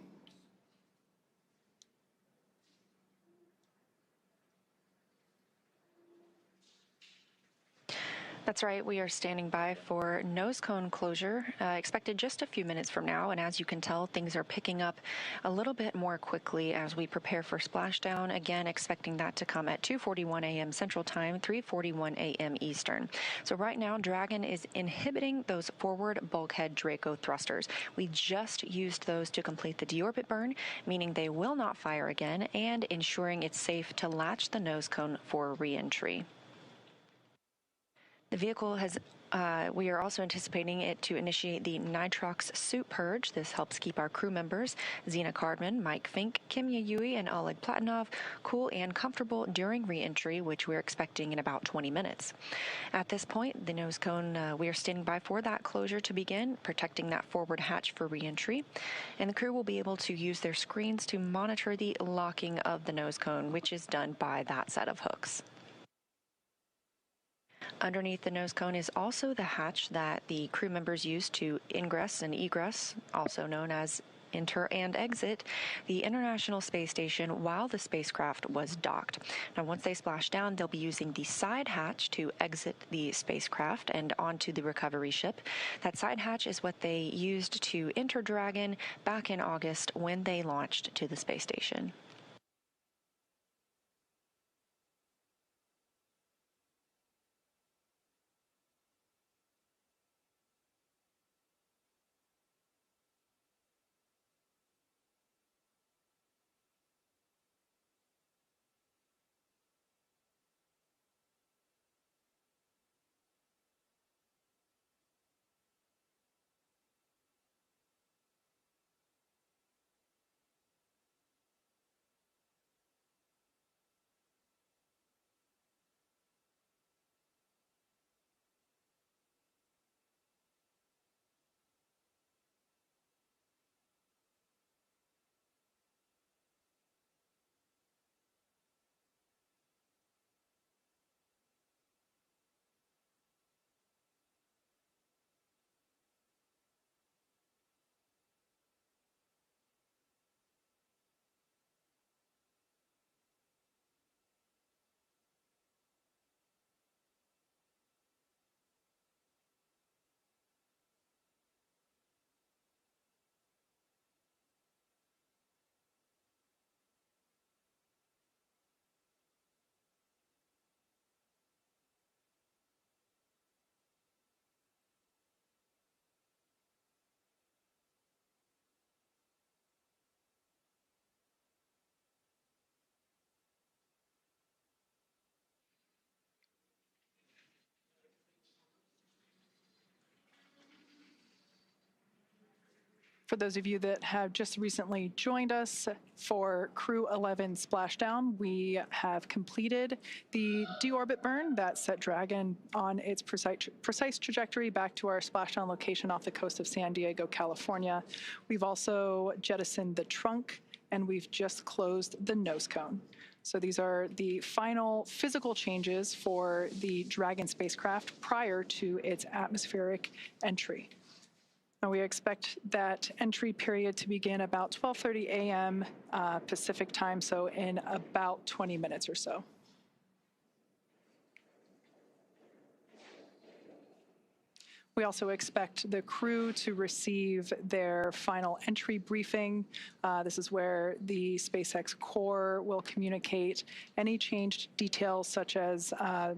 That's right. We are standing by for nose cone closure, expected just a few minutes from now. And as you can tell, things are picking up a little bit more quickly as we prepare for splashdown. Again, expecting that to come at 2:41 a.m. Central Time, 3:41 a.m. Eastern. So right now, Dragon is inhibiting those forward bulkhead Draco thrusters. We just used those to complete the deorbit burn, meaning they will not fire again, and ensuring it's safe to latch the nose cone for reentry. The vehicle has, we are also anticipating it to initiate the nitrox suit purge. This helps keep our crew members, Zena Cardman, Michael Fincke, Kimiya Yui, and Oleg Platonov, cool and comfortable during reentry, which we're expecting in about 20 minutes. At this point, the nose cone, we are standing by for that closure to begin, protecting that forward hatch for reentry. And the crew will be able to use their screens to monitor the locking of the nose cone, which is done by that set of hooks. Underneath the nose cone is also the hatch that the crew members use to ingress and egress, also known as enter and exit the International Space Station while the spacecraft was docked. Now, once they splash down, they'll be using the side hatch to exit the spacecraft and onto the recovery ship. That side hatch is what they used to enter Dragon back in August when they launched to the space station. For those of you that have just recently joined us for Crew-11 Splashdown, we have completed the deorbit burn that set Dragon on its precise trajectory back to our splashdown location off the coast of San Diego, California. We've also jettisoned the trunk, and we've just closed the nose cone. So these are the final physical changes for the Dragon spacecraft prior to its atmospheric entry. Now we expect that entry period to begin about 12:30 a.m. Pacific time, so in about 20 minutes or so. We also expect the crew to receive their final entry briefing. This is where the SpaceX core will communicate any changed details, such as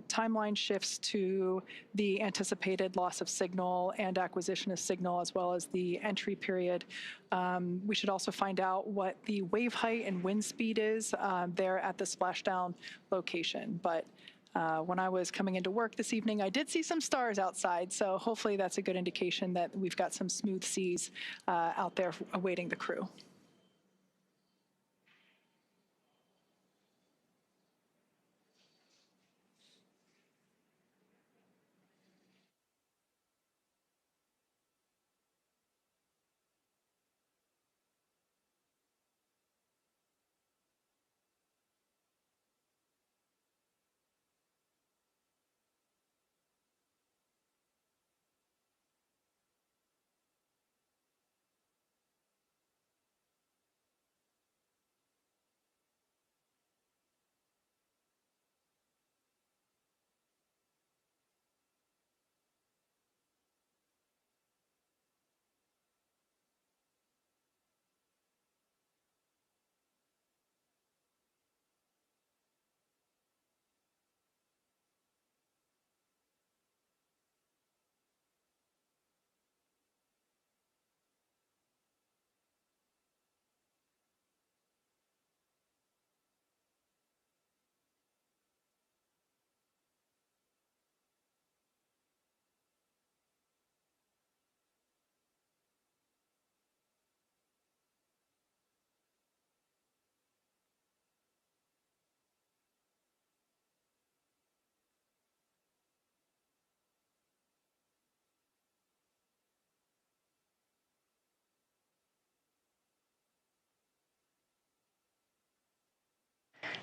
timeline shifts to the anticipated loss of signal and acquisition of signal, as well as the entry period. We should also find out what the wave height and wind speed is there at the splashdown location. But when I was coming into work this evening, I did see some stars outside, so hopefully that's a good indication that we've got some smooth seas out there awaiting the crew.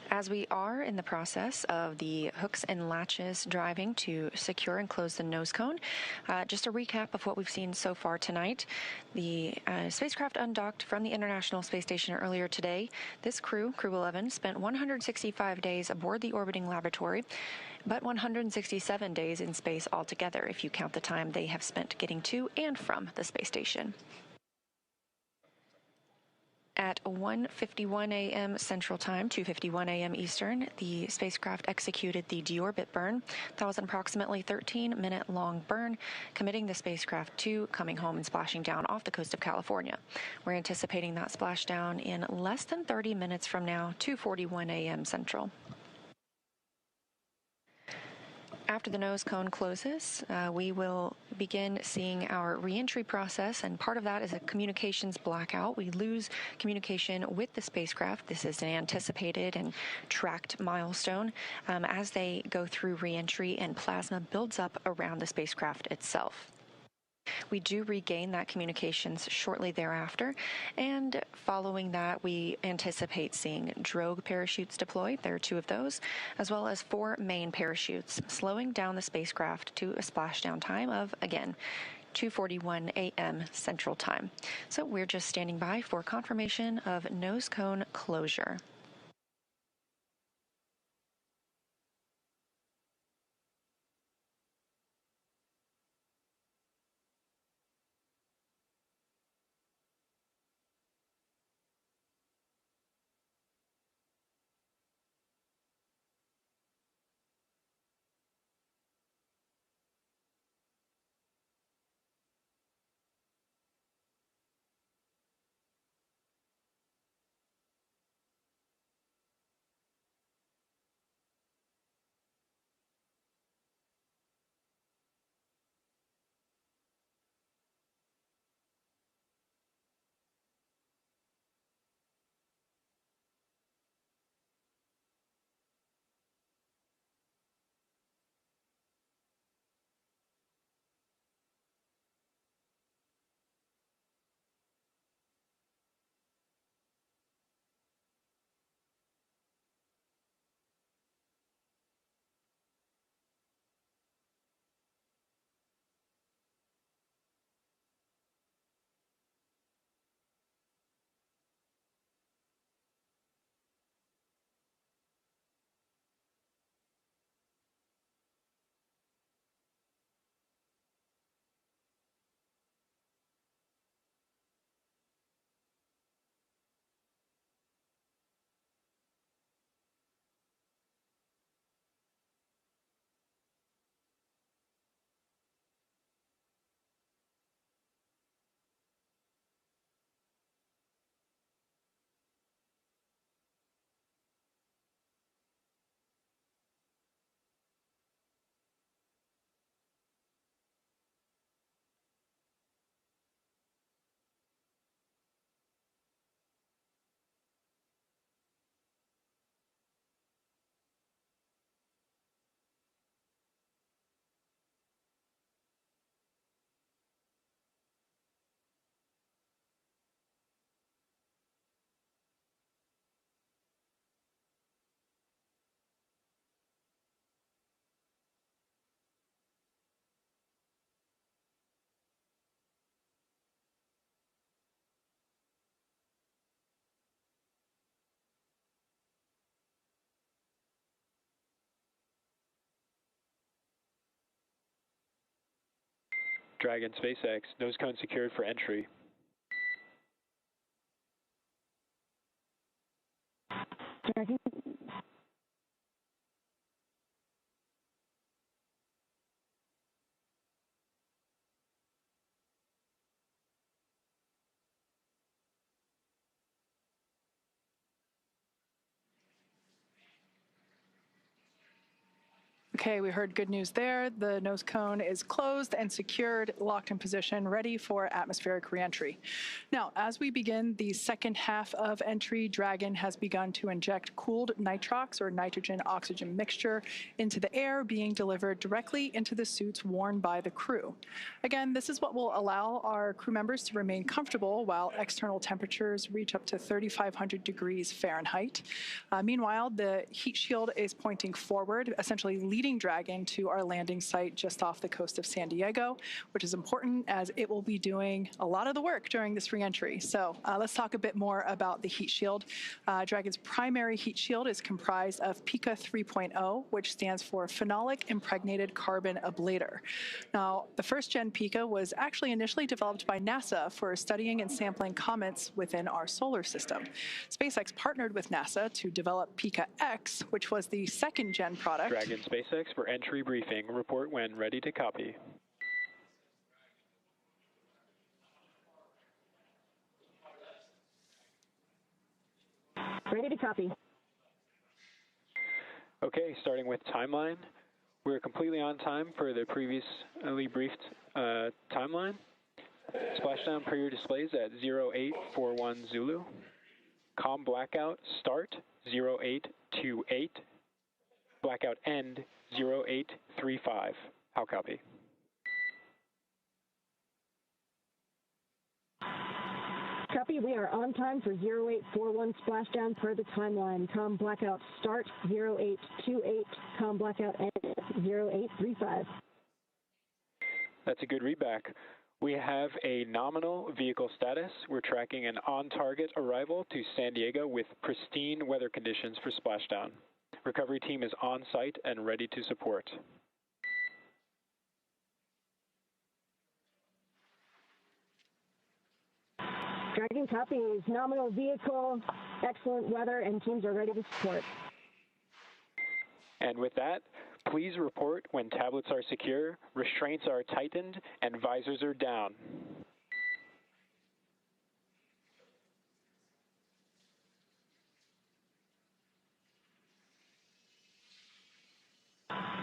As we are in the process of the hooks and latches driving to secure and close the nose cone, just a recap of what we've seen so far tonight. The spacecraft undocked from the International Space Station earlier today. This Crew-11, spent 165 days aboard the orbiting laboratory, but 167 days in space altogether, if you count the time they have spent getting to and from the space station. At 1:51 a.m. Central Time, 2:51 a.m. Eastern, the spacecraft executed the deorbit burn. That was an approximately 13-minute-long burn, committing the spacecraft to coming home and splashing down off the coast of California. We're anticipating that splashdown in less than 30 minutes from now, 2:41 a.m. Central. After the nose cone closes, we will begin seeing our reentry process, and part of that is a communications blackout. We lose communication with the spacecraft. This is an anticipated and tracked milestone as they go through reentry and plasma builds up around the spacecraft itself. We do regain that communications shortly thereafter, and following that, we anticipate seeing drogue parachutes deployed. There are 2 of those, as well as 4 main parachutes, slowing down the spacecraft to a splashdown time of, again, 2:41 a.m. Central Time. So we're just standing by for confirmation of nose cone closure. Dragon SpaceX, nose cone secured for entry. Dragon. Okay, we heard good news there. The nose cone is closed and secured, locked in position, ready for atmospheric reentry. Now, as we begin the second half of entry, Dragon has begun to inject cooled nitrox, or nitrogen-oxygen mixture, into the air, being delivered directly into the suits worn by the crew. Again, this is what will allow our crew members to remain comfortable while external temperatures reach up to 3,500 degrees Fahrenheit. Meanwhile, the heat shield is pointing forward, essentially leading Dragon to our landing site just off the coast of San Diego, which is important as it will be doing a lot of the work during this reentry. So let's talk a bit more about the heat shield. Dragon's primary heat shield is comprised of PICA 3.0, which stands for Phenolic Impregnated Carbon Ablator. Now, the first gen PICA was actually initially developed by NASA for studying and sampling comets within our solar system. SpaceX partnered with NASA to develop PICA X, which was the second gen product. Dragon SpaceX for entry briefing. Report when ready to copy. Ready to copy. Okay, starting with timeline. We're completely on time for the previously briefed timeline. Splashdown period displays at 0841 Zulu. Com blackout start 0828. Blackout end 0835. How copy? Copy, we are on time for 0841 splashdown per the timeline. Com blackout start 0828. Com blackout end 0835. That's a good readback. We have a nominal vehicle status. We're tracking an on-target arrival to San Diego with pristine weather conditions for splashdown. Recovery team is on site and ready to support. Dragon copies. Nominal vehicle, excellent weather, and teams are ready to support. And with that, please report when tablets are secure, restraints are tightened, and visors are down.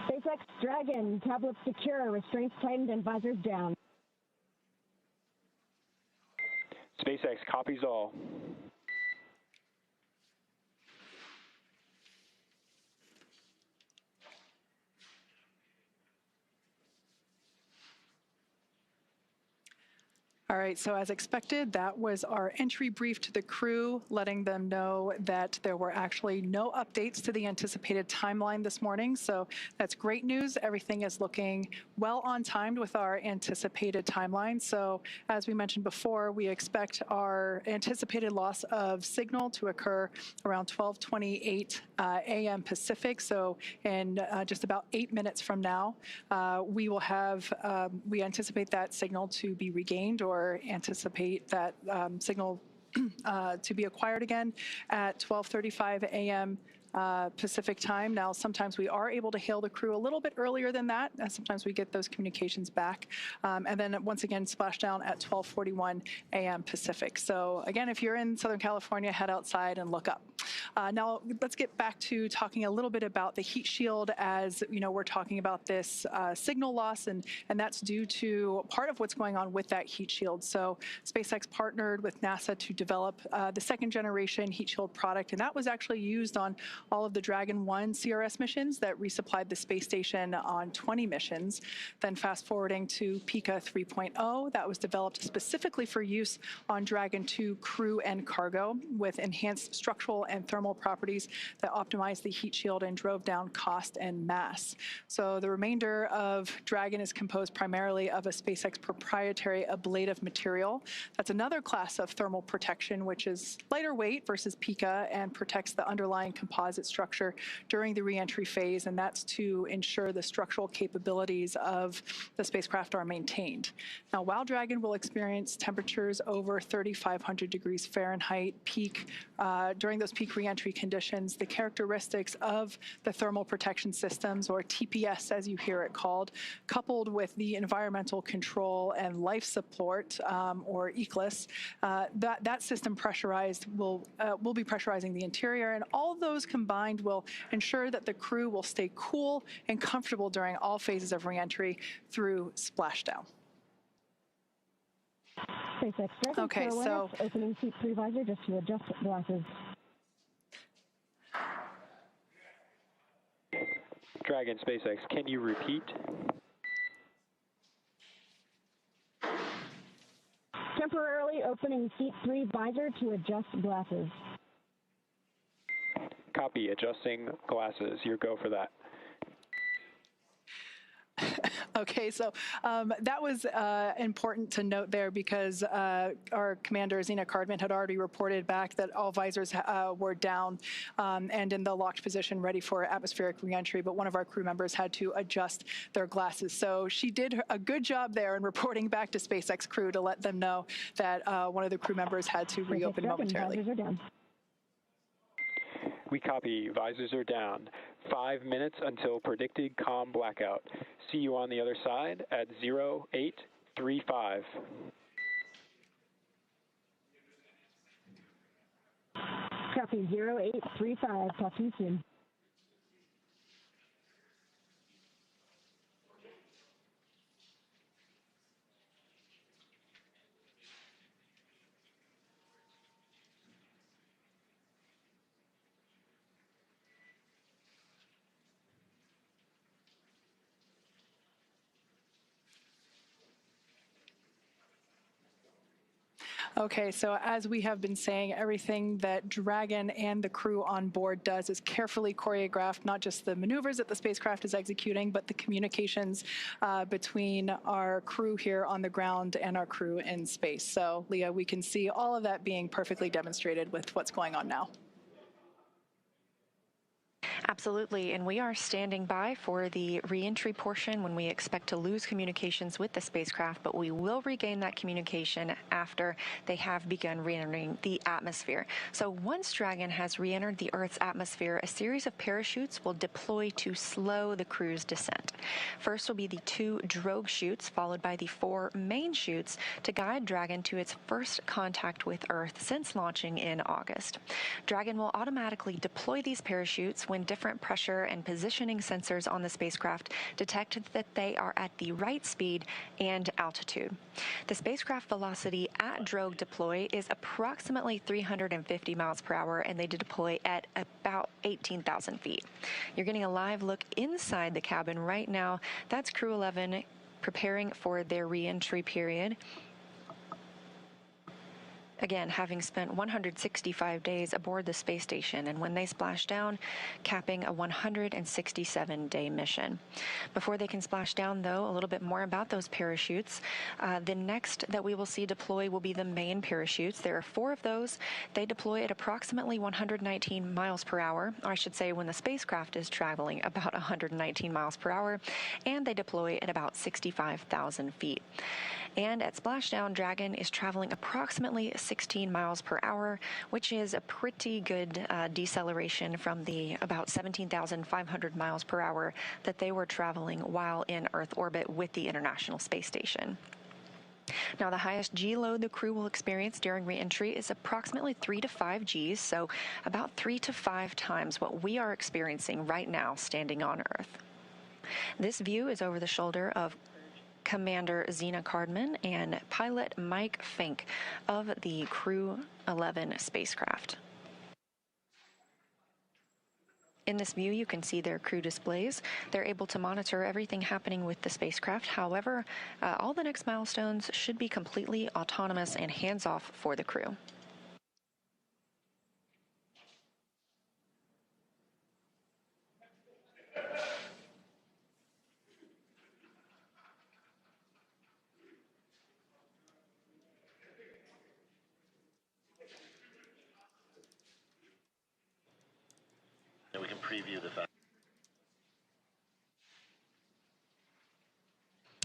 SpaceX Dragon, tablets secure, restraints tightened, and visors down. SpaceX copies all. All right, so as expected, that was our entry brief to the crew, letting them know that there were actually no updates to the anticipated timeline this morning. So that's great news. Everything is looking well on timed with our anticipated timeline. So as we mentioned before, we expect our anticipated loss of signal to occur around 12:28 a.m. Pacific. So in just about 8 minutes from now, we will have, we anticipate that signal to be regained, or anticipate that signal to be acquired again at 12:35 a.m. Pacific time. Now, sometimes we are able to hail the crew a little bit earlier than that. Sometimes we get those communications back. And then once again, splashdown at 12:41 a.m. Pacific. So again, if you're in Southern California, head outside and look up. Now, let's get back to talking a little bit about the heat shield. As you know, we're talking about this signal loss, and that's due to part of what's going on with that heat shield. So SpaceX partnered with NASA to develop the second generation heat shield product, and that was actually used on all of the Dragon 1 CRS missions that resupplied the space station on 20 missions. Then fast forwarding to PICA 3.0, that was developed specifically for use on Dragon 2 crew and cargo, with enhanced structural and thermal properties that optimized the heat shield and drove down cost and mass. So the remainder of Dragon is composed primarily of a SpaceX proprietary ablative material. That's another class of thermal protection, which is lighter weight versus PICA and protects the underlying composite structure during the reentry phase, and that's to ensure the structural capabilities of the spacecraft are maintained. Now, while Dragon will experience temperatures over 3,500 degrees Fahrenheit peak, during those peak reentry conditions, the characteristics of the thermal protection systems, or TPS as you hear it called, coupled with the environmental control and life support, or ECLS, that system pressurized will be pressurizing the interior, and all of those combined will ensure that the crew will stay cool and comfortable during all phases of reentry through splashdown. SpaceX Dragon, Okay, so opening seat 3 visor just to adjust glasses. Dragon, SpaceX, can you repeat? Temporarily opening seat 3 visor to adjust glasses. Copy, adjusting glasses. Your go for that. Okay, so that was important to note there because our commander, Zena Cardman, had already reported back that all visors were down and in the locked position ready for atmospheric reentry, but one of our crew members had to adjust their glasses. So she did a good job there in reporting back to SpaceX crew to let them know that one of the crew members had to reopen momentarily. Visors are down. We copy. Visors are down. 5 minutes until predicted comm blackout. See you on the other side at 0835. Copy 0835. Talk to you soon. Okay, so as we have been saying, everything that Dragon and the crew on board does is carefully choreographed, not just the maneuvers that the spacecraft is executing, but the communications between our crew here on the ground and our crew in space. So, Leah, we can see all of that being perfectly demonstrated with what's going on now. Absolutely, and we are standing by for the reentry portion when we expect to lose communications with the spacecraft, but we will regain that communication after they have begun re-entering the atmosphere. So once Dragon has re-entered the Earth's atmosphere, a series of parachutes will deploy to slow the crew's descent. First will be the 2 drogue chutes, followed by the 4 main chutes to guide Dragon to its first contact with Earth since launching in August. Dragon will automatically deploy these parachutes when different pressure and positioning sensors on the spacecraft detect that they are at the right speed and altitude. The spacecraft velocity at drogue deploy is approximately 350 miles per hour, and they deploy at about 18,000 feet. You're getting a live look inside the cabin right now. That's Crew-11 preparing for their re-entry period. Again, having spent 165 days aboard the space station, and when they splash down, capping a 167-day mission. Before they can splash down, though, a little bit more about those parachutes. The next that we will see deploy will be the main parachutes. There are 4 of those. They deploy at approximately 119 miles per hour, or I should say when the spacecraft is traveling about 119 miles per hour, and they deploy at about 65,000 feet. And at splashdown, Dragon is traveling approximately 16 miles per hour, which is a pretty good deceleration from the about 17,500 miles per hour that they were traveling while in Earth orbit with the International Space Station. Now, the highest G load the crew will experience during re-entry is approximately 3 to 5 Gs, so about 3 to 5 times what we are experiencing right now standing on Earth. This view is over the shoulder of Commander Zena Cardman and pilot Mike Fincke of the Crew-11 spacecraft. In this view, you can see their crew displays. They're able to monitor everything happening with the spacecraft. However, all the next milestones should be completely autonomous and hands-off for the crew. We can preview the fact.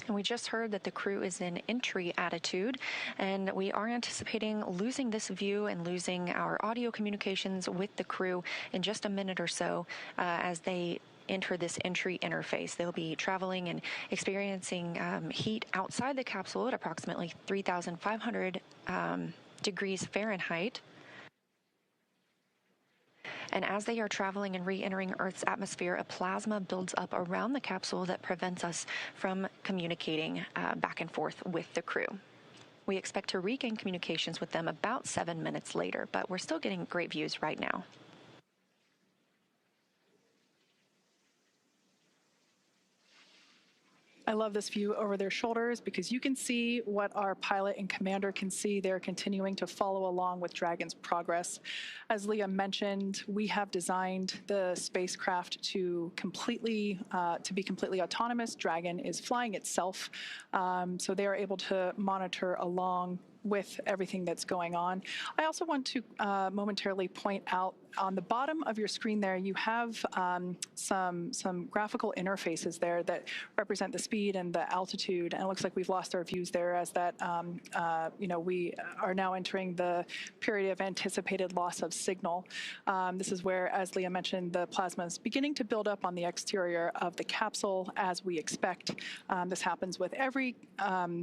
And we just heard that the crew is in entry attitude, and we are anticipating losing this view and losing our audio communications with the crew in just a minute or so as they enter this entry interface. They'll be traveling and experiencing heat outside the capsule at approximately 3,500 degrees Fahrenheit. And as they are traveling and re-entering Earth's atmosphere, a plasma builds up around the capsule that prevents us from communicating back and forth with the crew. We expect to regain communications with them about 7 minutes later, but we're still getting great views right now. I love this view over their shoulders because you can see what our pilot and commander can see. They're continuing to follow along with Dragon's progress. As Leah mentioned, we have designed the spacecraft to be completely autonomous. Dragon is flying itself, so they are able to monitor along with everything that's going on. I also want to momentarily point out on the bottom of your screen there, you have some graphical interfaces there that represent the speed and the altitude, and it looks like we've lost our views there as that, we are now entering the period of anticipated loss of signal. This is where, as Leah mentioned, the plasma is beginning to build up on the exterior of the capsule as we expect. This happens with every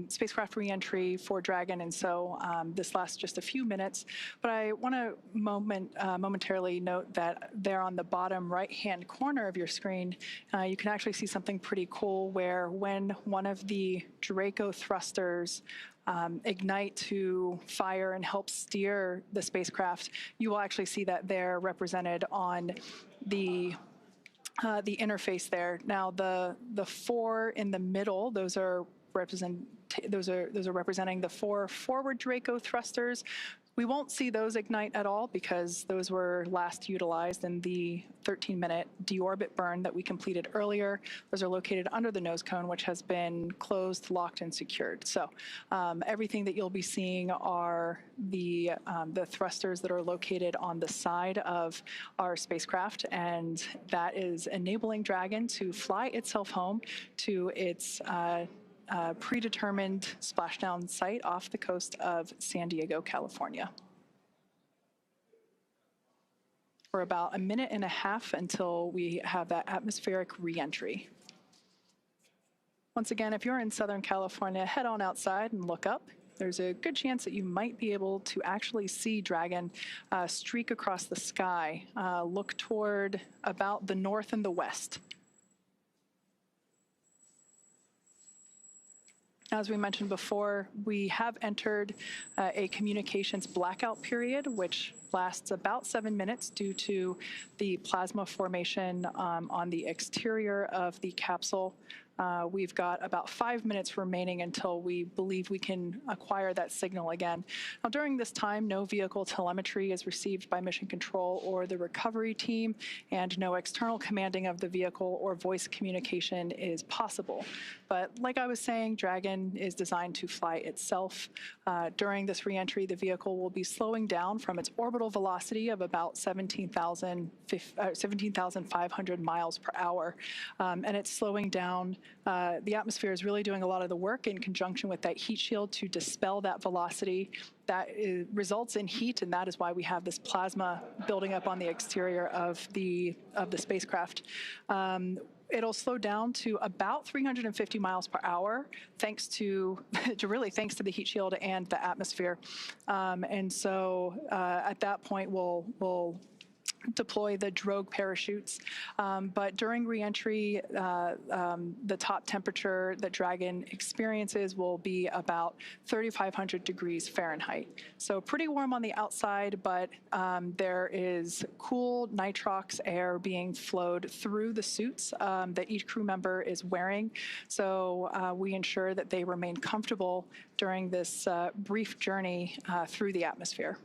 spacecraft reentry for Dragon, and so this lasts just a few minutes. But I want to momentarily note that there on the bottom right-hand corner of your screen, you can actually see something pretty cool where when one of the Draco thrusters ignite to fire and help steer the spacecraft, you will actually see that they're represented on the interface there. Now, the four in the middle, those are representing the 4 forward Draco thrusters. We won't see those ignite at all because those were last utilized in the 13-minute deorbit burn that we completed earlier. Those are located under the nose cone, which has been closed, locked, and secured. So everything that you'll be seeing are the thrusters that are located on the side of our spacecraft, and that is enabling Dragon to fly itself home to its predetermined splashdown site off the coast of San Diego, California. For about a minute and a half until we have that atmospheric reentry. Once again, if you're in Southern California, head on outside and look up. There's a good chance that you might be able to actually see Dragon streak across the sky, look toward about the north and the west. As we mentioned before, we have entered a communications blackout period, which lasts about 7 minutes due to the plasma formation on the exterior of the capsule. We've got about 5 minutes remaining until we believe we can acquire that signal again. Now, during this time, no vehicle telemetry is received by Mission Control or the recovery team, and no external commanding of the vehicle or voice communication is possible. But like I was saying, Dragon is designed to fly itself. During this reentry, the vehicle will be slowing down from its orbital velocity of about 17,500 miles per hour, and it's slowing down. The atmosphere is really doing a lot of the work in conjunction with that heat shield to dispel that velocity. That results in heat, and that is why we have this plasma building up on the exterior of the spacecraft. It'll slow down to about 350 miles per hour, thanks to the heat shield and the atmosphere. And so at that point, we'll deploy the drogue parachutes. But during reentry, the top temperature that Dragon experiences will be about 3,500 degrees Fahrenheit. So pretty warm on the outside, but there is cool nitrox air being flowed through the suits that each crew member is wearing. So we ensure that they remain comfortable during this brief journey through the atmosphere.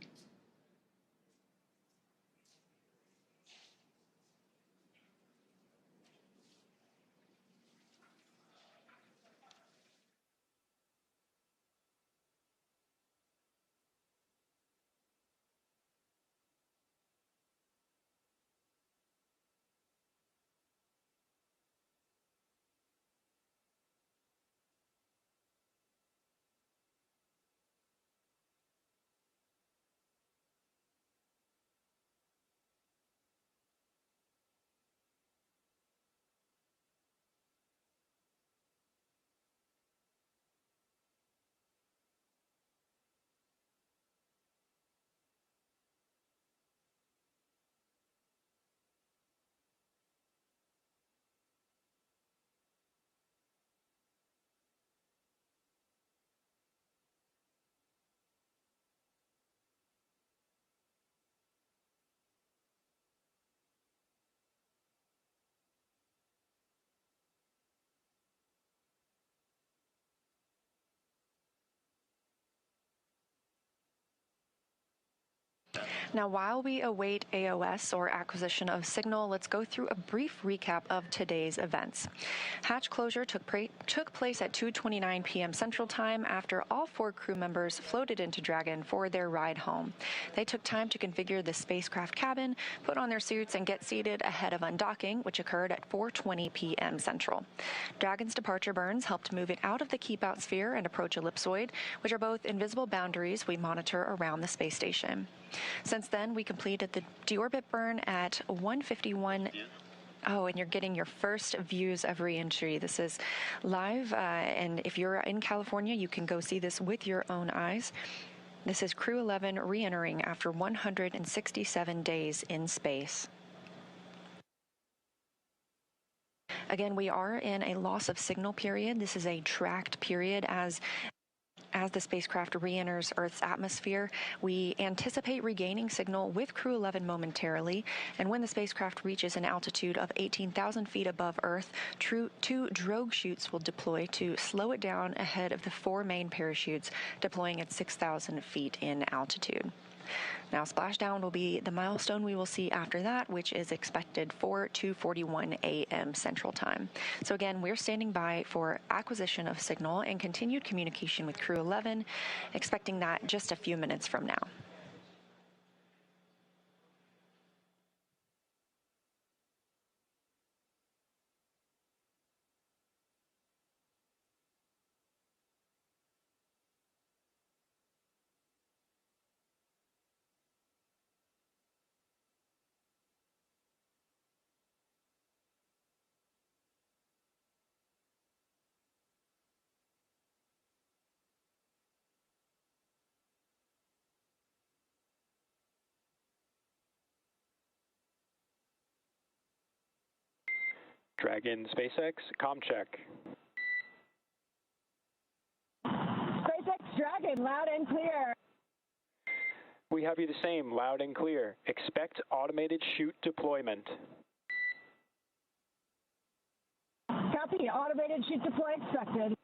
Now, while we await AOS, or acquisition of signal, let's go through a brief recap of today's events. Hatch closure took place at 2:29 p.m. Central Time after all 4 crew members floated into Dragon for their ride home. They took time to configure the spacecraft cabin, put on their suits, and get seated ahead of undocking, which occurred at 4:20 p.m. Central. Dragon's departure burns helped move it out of the keep-out sphere and approach ellipsoid, which are both invisible boundaries we monitor around the space station. Since then, we completed the deorbit burn at 1:51. Oh, and you're getting your first views of re-entry. This is live, and if you're in California, you can go see this with your own eyes. This is Crew-11 re-entering after 167 days in space. Again, we are in a loss of signal period. This is a tracked period as the spacecraft re-enters Earth's atmosphere. We anticipate regaining signal with Crew-11 momentarily, and when the spacecraft reaches an altitude of 18,000 feet above Earth, 2 drogue chutes will deploy to slow it down ahead of the 4 main parachutes deploying at 6,000 feet in altitude. Now, splashdown will be the milestone we will see after that, which is expected for 2:41 a.m. Central Time. So again, we're standing by for acquisition of signal and continued communication with Crew-11, expecting that just a few minutes from now. Dragon SpaceX, comm check. SpaceX Dragon, loud and clear. We have you the same, loud and clear. Expect automated chute deployment. Copy, automated chute deploy expected.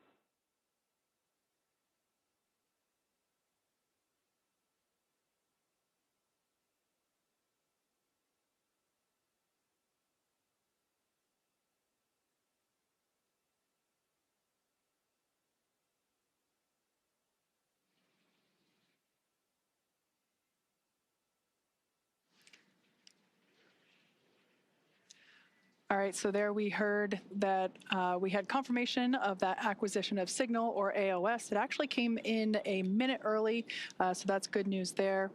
All right, so there we heard that we had confirmation of that acquisition of signal, or AOS. It actually came in a minute early, so that's good news there.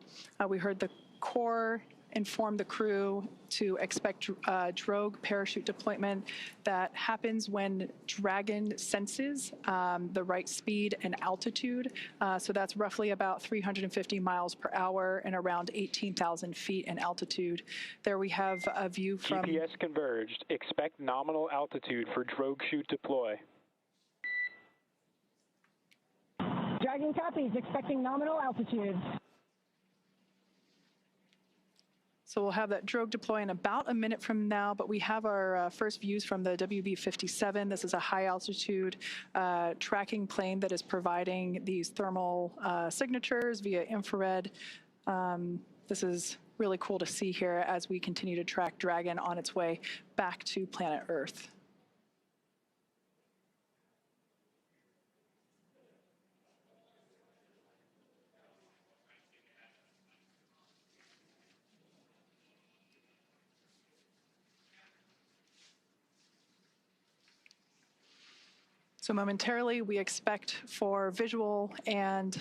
We heard the core inform the crew to expect drogue parachute deployment that happens when Dragon senses the right speed and altitude. So that's roughly about 350 miles per hour and around 18,000 feet in altitude. There we have a view from... GPS converged. Expect nominal altitude for drogue chute deploy. Dragon copies, expecting nominal altitude. So we'll have that drogue deploy in about a minute from now, but we have our first views from the WB-57. This is a high-altitude tracking plane that is providing these thermal signatures via infrared. This is really cool to see here as we continue to track Dragon on its way back to planet Earth. So momentarily, we expect for visual and...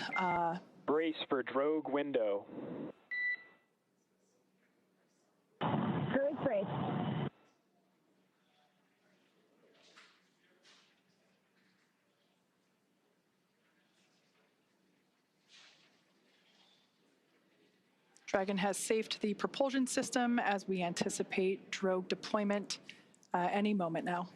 Brace for drogue window. Drogue brace. Dragon has safed the propulsion system as we anticipate drogue deployment any moment now.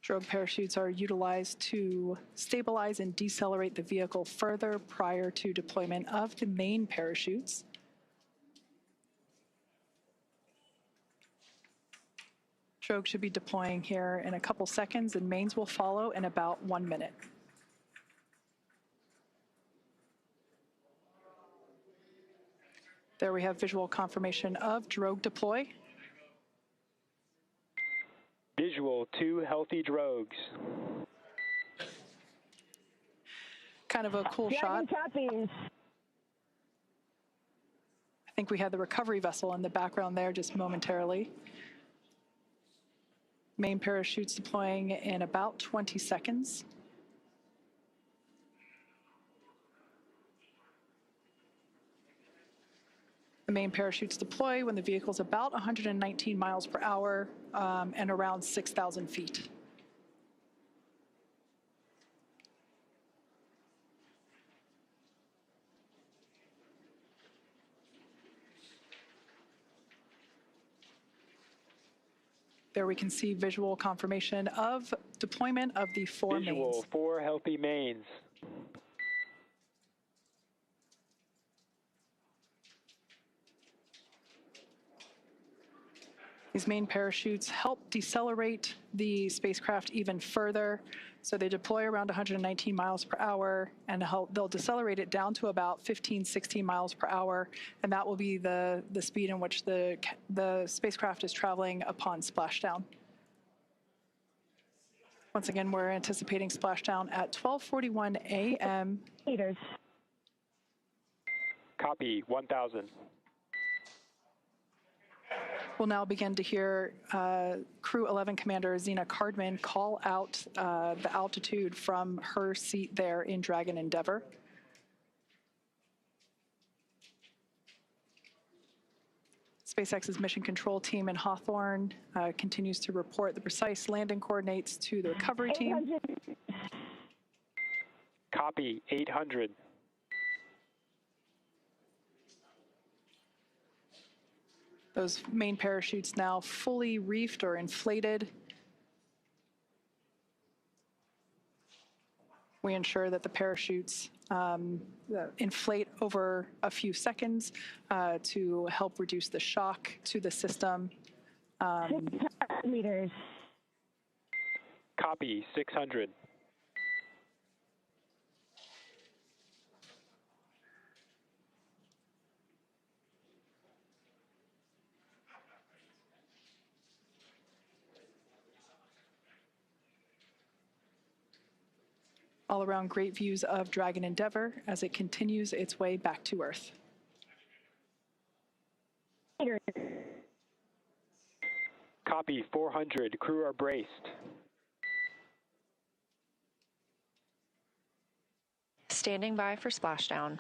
Drogue parachutes are utilized to stabilize and decelerate the vehicle further prior to deployment of the main parachutes. Drogue should be deploying here in a couple seconds, and mains will follow in about 1 minute. There we have visual confirmation of drogue deploy. Visual, 2 healthy drogues. Kind of a cool shot. Copies. I think we had the recovery vessel in the background there just momentarily. Main parachutes deploying in about 20 seconds. The main parachutes deploy when the vehicle's about 119 miles per hour and around 6,000 feet. There we can see visual confirmation of deployment of the 4 mains. Visual, 4 healthy mains. These main parachutes help decelerate the spacecraft even further. So they deploy around 119 miles per hour, and they'll decelerate it down to about 15, 16 miles per hour, and that will be the speed in which the spacecraft is traveling upon splashdown. Once again, we're anticipating splashdown at 12:41 a.m. Meters. Copy, 1,000. We'll now begin to hear Crew-11 Commander Zena Cardman call out the altitude from her seat there in Dragon Endeavour. SpaceX's mission control team in Hawthorne continues to report the precise landing coordinates to the recovery team. Copy, 800. Those main parachutes now fully reefed or inflated. We ensure that the parachutes inflate over a few seconds to help reduce the shock to the system. 600 meters. Copy, 600. All around great views of Dragon Endeavour as it continues its way back to Earth. Copy, 400. Crew are braced. Standing by for splashdown.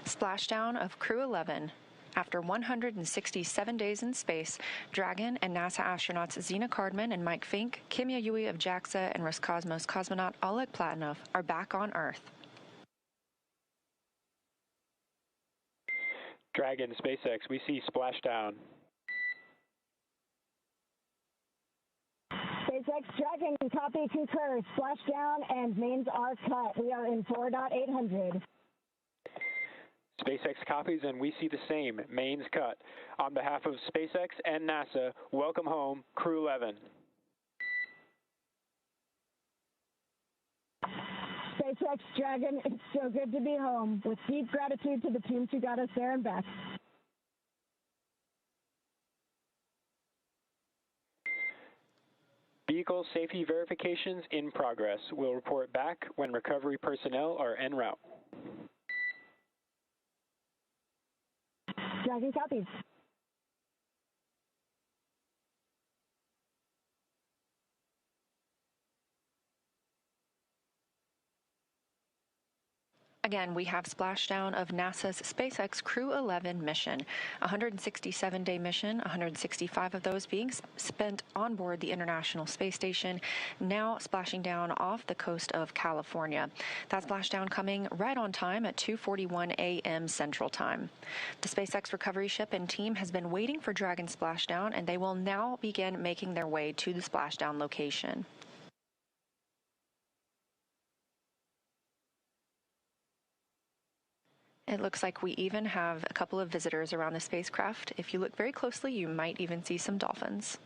Splashdown of Crew-11. After 167 days in space, Dragon and NASA astronauts Zena Cardman and Mike Fincke, Kimiya Yui of JAXA, and Roscosmos cosmonaut Oleg Platonov are back on Earth. Dragon, SpaceX, we see splashdown. SpaceX Dragon, copy, concur. Splashdown and mains are cut. We are in 4.800. SpaceX copies, and we see the same. Mains cut. On behalf of SpaceX and NASA, welcome home, Crew-11. SpaceX Dragon, it's so good to be home. With deep gratitude to the teams who got us there and back. Final safety verifications in progress. We'll report back when recovery personnel are en route. Dragon copies. Again, we have splashdown of NASA's SpaceX Crew-11 mission, a 167-day mission, 165 of those being spent on board the International Space Station, now splashing down off the coast of California. That splashdown coming right on time at 2:41 a.m. Central Time. The SpaceX recovery ship and team has been waiting for Dragon splashdown, and they will now begin making their way to the splashdown location. It looks like we even have a couple of visitors around the spacecraft. If you look very closely, you might even see some dolphins.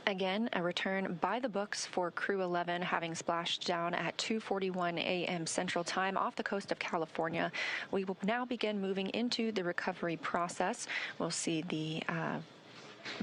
Again, a return by the books for Crew-11, having splashed down at 2:41 a.m. Central Time off the coast of California. We will now begin moving into the recovery process. We'll see the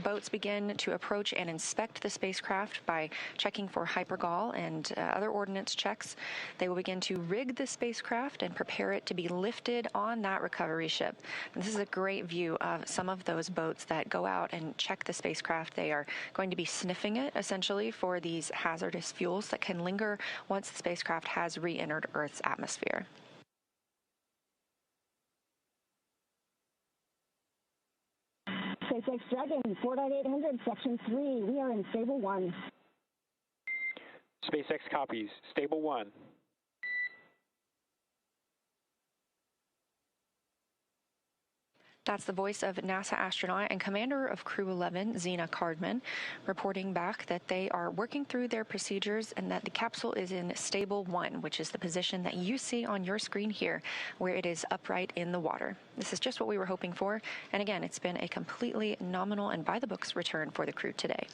boats begin to approach and inspect the spacecraft by checking for hypergol and other ordnance checks. They will begin to rig the spacecraft and prepare it to be lifted on that recovery ship. And this is a great view of some of those boats that go out and check the spacecraft. They are going to be sniffing it, essentially, for these hazardous fuels that can linger once the spacecraft has re-entered Earth's atmosphere. SpaceX Dragon, 4.800, Section 3. We are in Stable 1. SpaceX copies. Stable 1. That's the voice of NASA astronaut and commander of Crew-11, Zena Cardman, reporting back that they are working through their procedures and that the capsule is in Stable 1, which is the position that you see on your screen here, where it is upright in the water. This is just what we were hoping for, and again, it's been a completely nominal and by-the-books return for the crew today.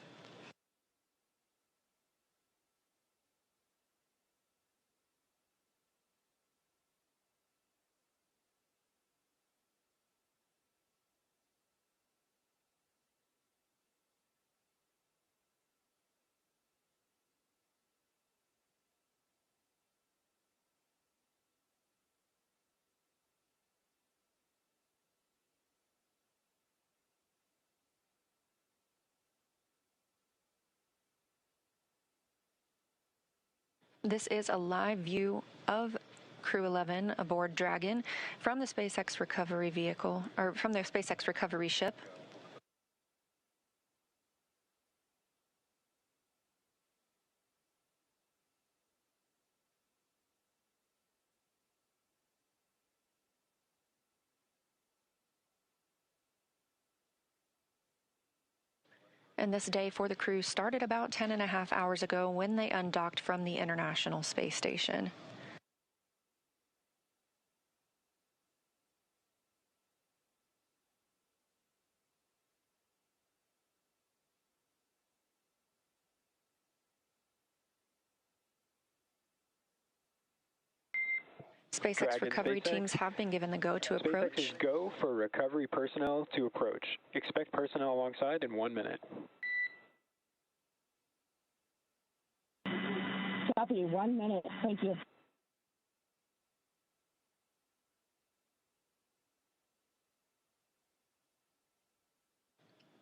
This is a live view of Crew-11 aboard Dragon from the SpaceX recovery vehicle, or from the SpaceX recovery ship. And this day for the crew started about 10.5 hours ago when they undocked from the International Space Station. SpaceX recovery teams have been given the go to approach. SpaceX is go for recovery personnel to approach. Expect personnel alongside in 1 minute. Copy, 1 minute. Thank you.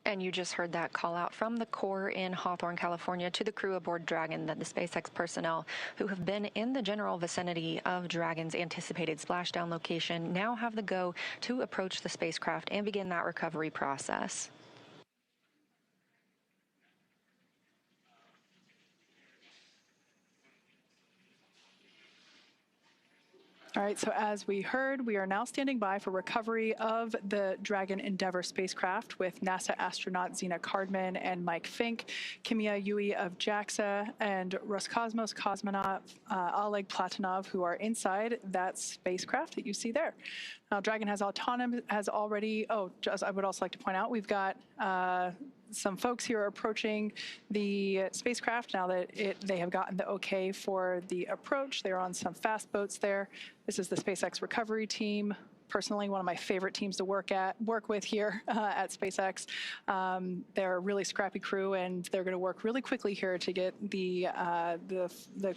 And you just heard that call out from the Corps in Hawthorne, California, to the crew aboard Dragon, that the SpaceX personnel who have been in the general vicinity of Dragon's anticipated splashdown location now have the go to approach the spacecraft and begin that recovery process. All right, so as we heard, we are now standing by for recovery of the Dragon Endeavour spacecraft with NASA astronaut Zena Cardman and Mike Fincke, Kimiya Yui of JAXA, and Roscosmos cosmonaut Oleg Platonov, who are inside that spacecraft that you see there. Now, Dragon has already, I would also like to point out, we've got some folks here are approaching the spacecraft now that they have gotten the okay for the approach. They're on some fast boats there. This is the SpaceX recovery team. Personally, one of my favorite teams to work with here at SpaceX. They're a really scrappy crew, and they're going to work really quickly here to get the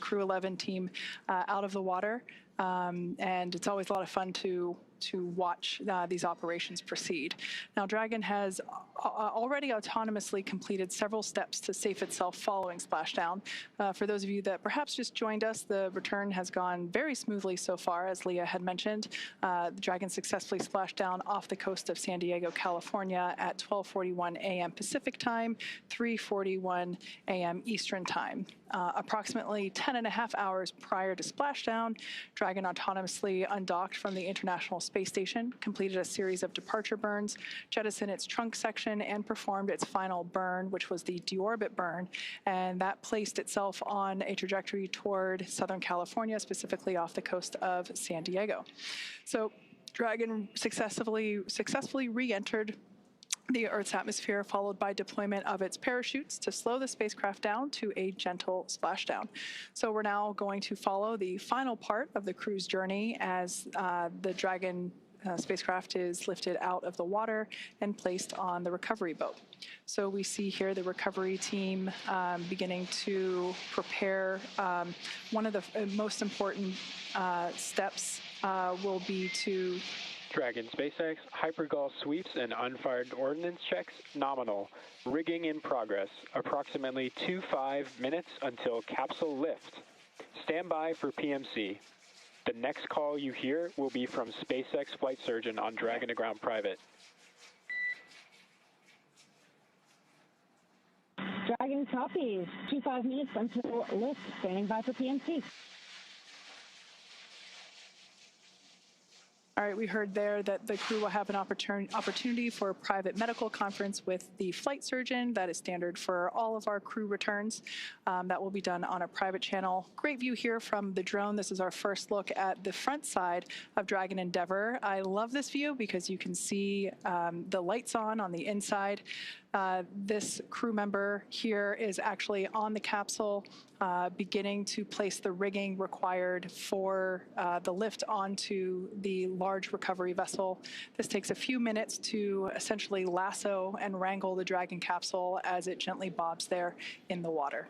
Crew-11 team out of the water. And it's always a lot of fun to watch these operations proceed. Now, Dragon has already autonomously completed several steps to safe itself following splashdown. For those of you that perhaps just joined us, the return has gone very smoothly so far, as Leah had mentioned. The Dragon successfully splashed down off the coast of San Diego, California at 12:41 a.m. Pacific time, 3:41 a.m. Eastern time. Approximately 10.5 hours prior to splashdown, Dragon autonomously undocked from the International Space Station, completed a series of departure burns, jettisoned its trunk section, and performed its final burn, which was the deorbit burn, and that placed itself on a trajectory toward Southern California, specifically off the coast of San Diego. So Dragon successfully re-entered the Earth's atmosphere, followed by deployment of its parachutes to slow the spacecraft down to a gentle splashdown. So we're now going to follow the final part of the crew's journey as the Dragon spacecraft is lifted out of the water and placed on the recovery boat. So we see here the recovery team beginning to prepare. One of the most important steps will be to Dragon SpaceX, hypergol sweeps and unfired ordnance checks, nominal. Rigging in progress, approximately 25 minutes until capsule lift. Stand by for PMC. The next call you hear will be from SpaceX flight surgeon on Dragon to Ground Private. Dragon copies. 25 minutes until lift. Standing by for PMC. All right, we heard there that the crew will have an opportunity for a private medical conference with the flight surgeon. That is standard for all of our crew returns. That will be done on a private channel. Great view here from the drone. This is our first look at the front side of Dragon Endeavour. I love this view because you can see the lights on the inside. This crew member here is actually on the capsule, beginning to place the rigging required for the lift onto the large recovery vessel. This takes a few minutes to essentially lasso and wrangle the Dragon capsule as it gently bobs there in the water.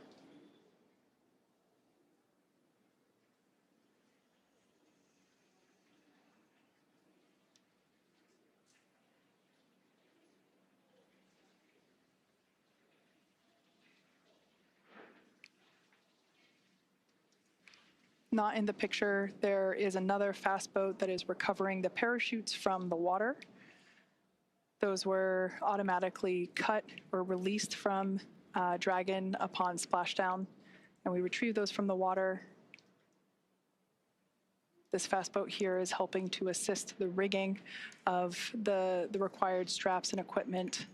Not in the picture, there is another fast boat that is recovering the parachutes from the water. Those were automatically cut or released from Dragon upon splashdown, and we retrieved those from the water. This fast boat here is helping to assist the rigging of the required straps and equipment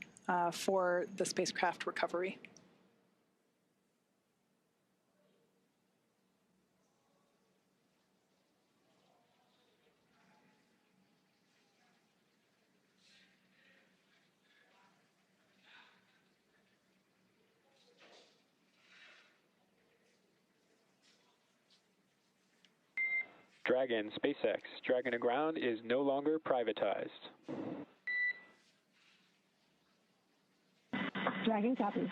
for the spacecraft recovery. Dragon SpaceX, Dragon to Ground is no longer privatized. Dragon copies.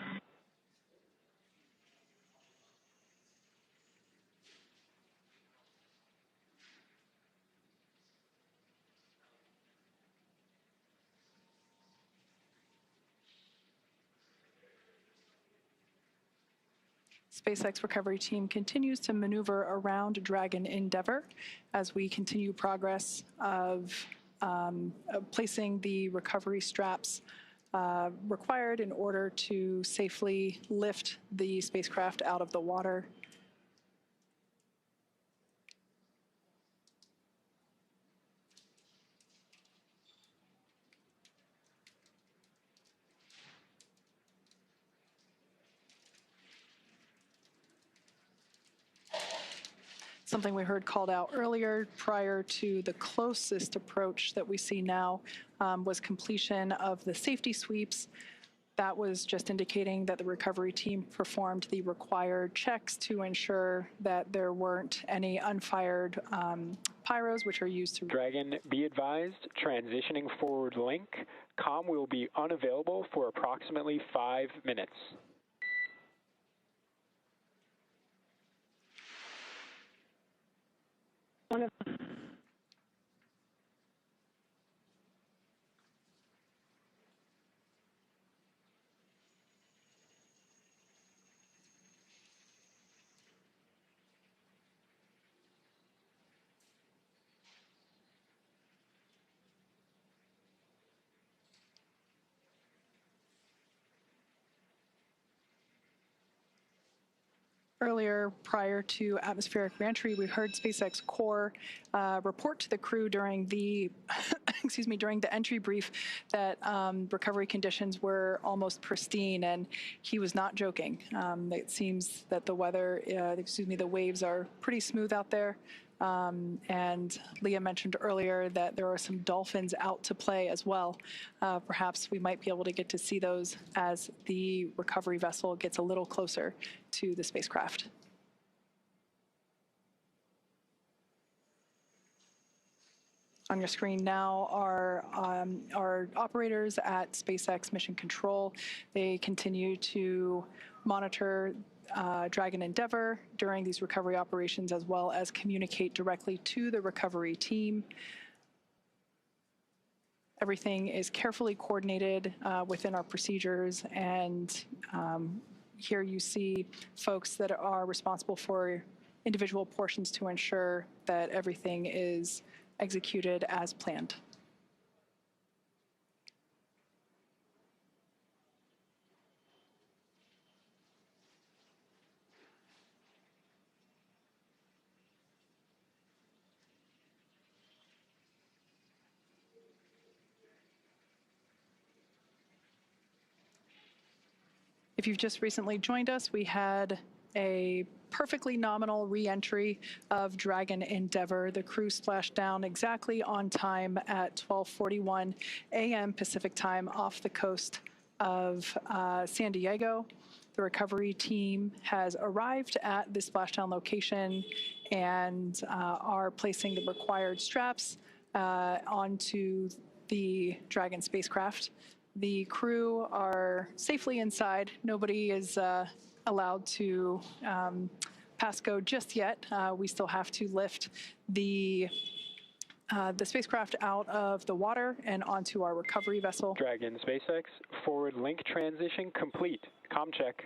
SpaceX recovery team continues to maneuver around Dragon Endeavour as we continue progress of placing the recovery straps required in order to safely lift the spacecraft out of the water. Something we heard called out earlier prior to the closest approach that we see now was completion of the safety sweeps. that was just indicating that the recovery team performed the required checks to ensure that there weren't any unfired pyros, which are used to... Dragon, be advised, transitioning forward link. Comm will be unavailable for approximately 5 minutes. Earlier, prior to atmospheric reentry, we heard SpaceX core report to the crew during the, excuse me, during the entry brief that recovery conditions were almost pristine, and he was not joking. It seems that the weather, the waves are pretty smooth out there. And Leah mentioned earlier that there are some dolphins out to play as well. Perhaps we might be able to get to see those as the recovery vessel gets a little closer to the spacecraft. On your screen now are our operators at SpaceX Mission Control. They continue to monitor Dragon Endeavour during these recovery operations, as well as communicate directly to the recovery team. Everything is carefully coordinated within our procedures, and here you see folks that are responsible for individual portions to ensure that everything is executed as planned. If you've just recently joined us, we had a perfectly nominal re-entry of Dragon Endeavour. The crew splashed down exactly on time at 12:41 a.m. Pacific time off the coast of San Diego. The recovery team has arrived at the splashdown location and are placing the required straps onto the Dragon spacecraft. The crew are safely inside. Nobody is allowed to pass go just yet. We still have to lift the spacecraft out of the water and onto our recovery vessel. Dragon SpaceX, forward link transition complete. Comm check.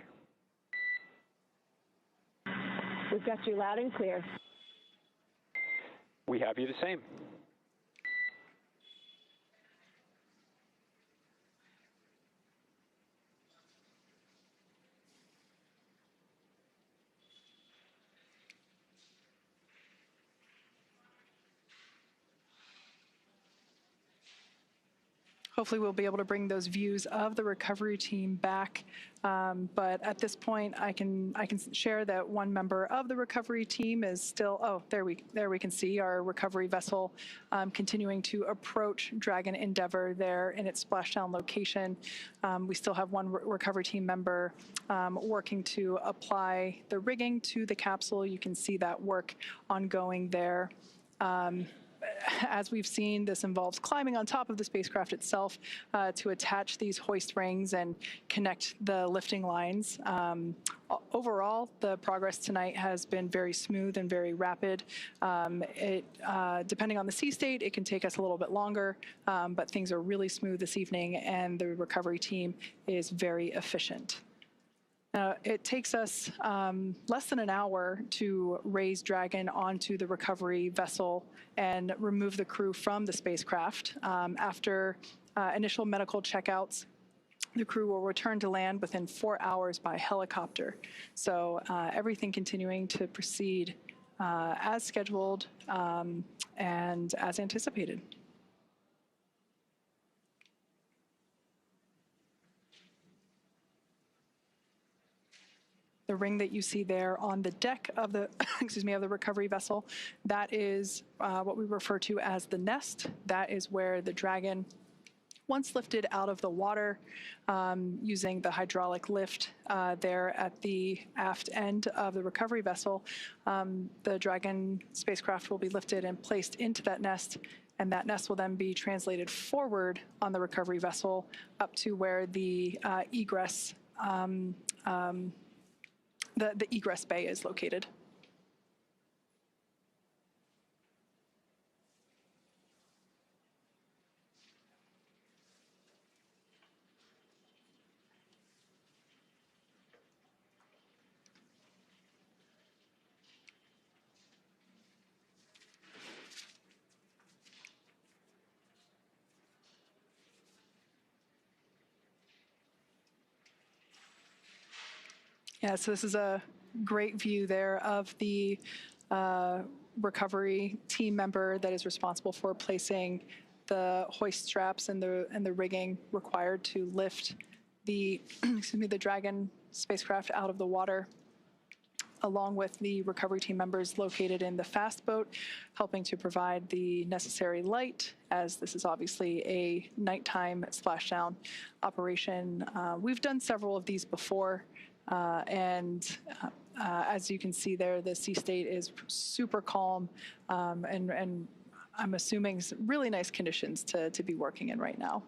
We've got you loud and clear. We have you the same. Hopefully we'll be able to bring those views of the recovery team back. But at this point, I can share that one member of the recovery team is still, oh, there we can see our recovery vessel continuing to approach Dragon Endeavour there in its splashdown location. We still have one recovery team member working to apply the rigging to the capsule. You can see that work ongoing there. As we've seen, this involves climbing on top of the spacecraft itself to attach these hoist rings and connect the lifting lines. Overall, the progress tonight has been very smooth and very rapid. Depending on the sea state, it can take us a little bit longer, but things are really smooth this evening, and the recovery team is very efficient. It takes us less than an hour to raise Dragon onto the recovery vessel and remove the crew from the spacecraft. After initial medical checkouts, the crew will return to land within 4 hours by helicopter. So everything continuing to proceed as scheduled and as anticipated. The ring that you see there on the deck of the, of the recovery vessel, that is what we refer to as the nest. That is where the Dragon Once lifted out of the water, using the hydraulic lift there at the aft end of the recovery vessel, the Dragon spacecraft will be lifted and placed into that nest, and that nest will then be translated forward on the recovery vessel up to where the egress, the egress bay is located. Yeah, so this is a great view there of the recovery team member that is responsible for placing the hoist straps and the rigging required to lift the the Dragon spacecraft out of the water, along with the recovery team members located in the fast boat, helping to provide the necessary light, as this is obviously a nighttime splashdown operation. We've done several of these before. As you can see there, the sea state is super calm, and I'm assuming really nice conditions to be working in right now.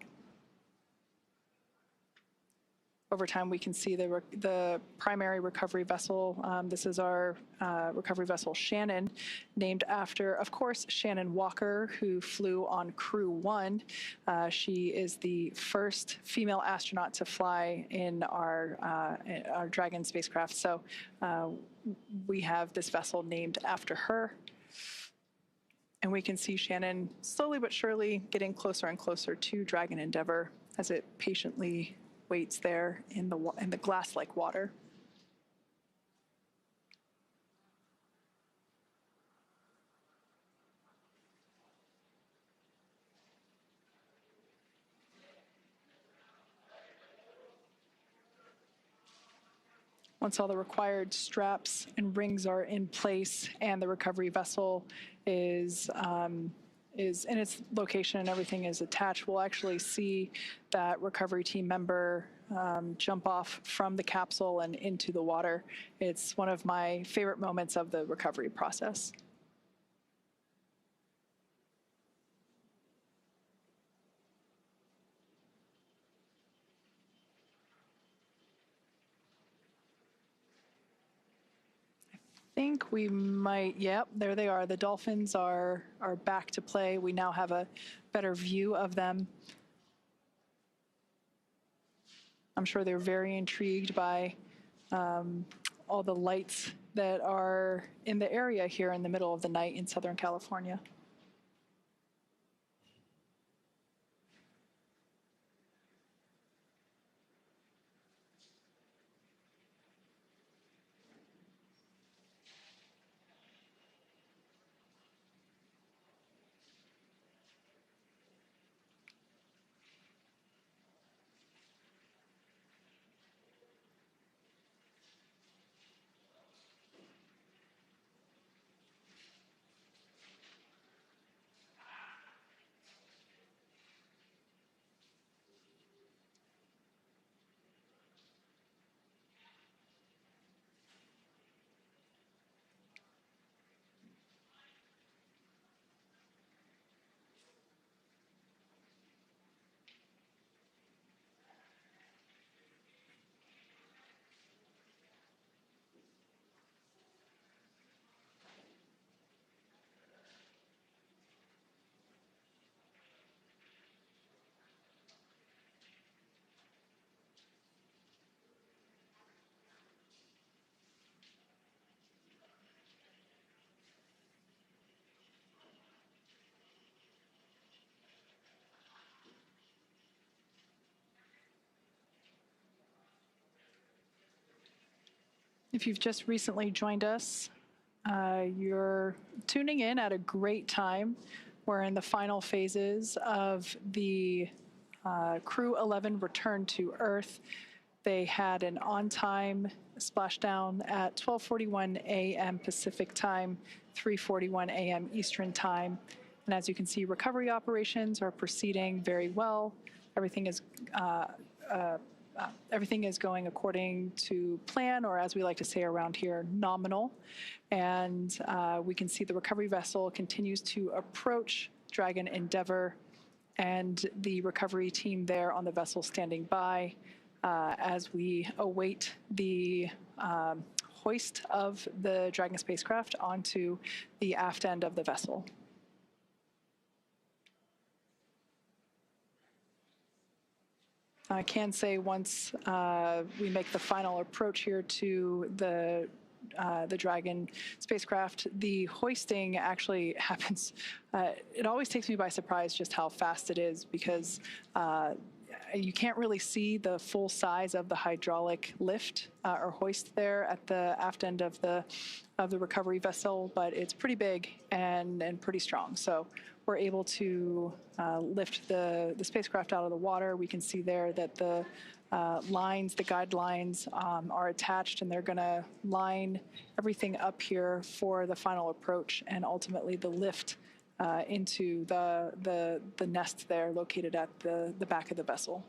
Over time, we can see the primary recovery vessel. This is our recovery vessel Shannon, named after, of course, Shannon Walker, who flew on Crew-11. She is the first female astronaut to fly in our Dragon spacecraft. So we have this vessel named after her. And we can see Shannon slowly but surely getting closer and closer to Dragon Endeavour as it patiently waits there in the glass-like water. Once all the required straps and rings are in place and the recovery vessel is in its location and everything is attached, we'll actually see that recovery team member jump off from the capsule and into the water. It's one of my favorite moments of the recovery process. I think we might, yep, there they are. The dolphins are back to play. We now have a better view of them. I'm sure they're very intrigued by all the lights that are in the area here in the middle of the night in Southern California. If you've just recently joined us, you're tuning in at a great time. We're in the final phases of the Crew-11 return to Earth. They had an on-time splashdown at 12:41 a.m. Pacific time, 3:41 a.m. Eastern time. And as you can see, recovery operations are proceeding very well. everything is going according to plan, or as we like to say around here, nominal. And we can see the recovery vessel continues to approach Dragon Endeavour, and the recovery team there on the vessel standing by as we await the hoist of the Dragon spacecraft onto the aft end of the vessel. I can say once we make the final approach here to the Dragon spacecraft, the hoisting actually happens. It always takes me by surprise just how fast it is, because you can't really see the full size of the hydraulic lift or hoist there at the aft end of the recovery vessel, but it's pretty big and pretty strong. So we're able to lift the spacecraft out of the water. We can see there that the lines, the guidelines are attached, and they're going to line everything up here for the final approach and ultimately the lift into the nest there located at the back of the vessel.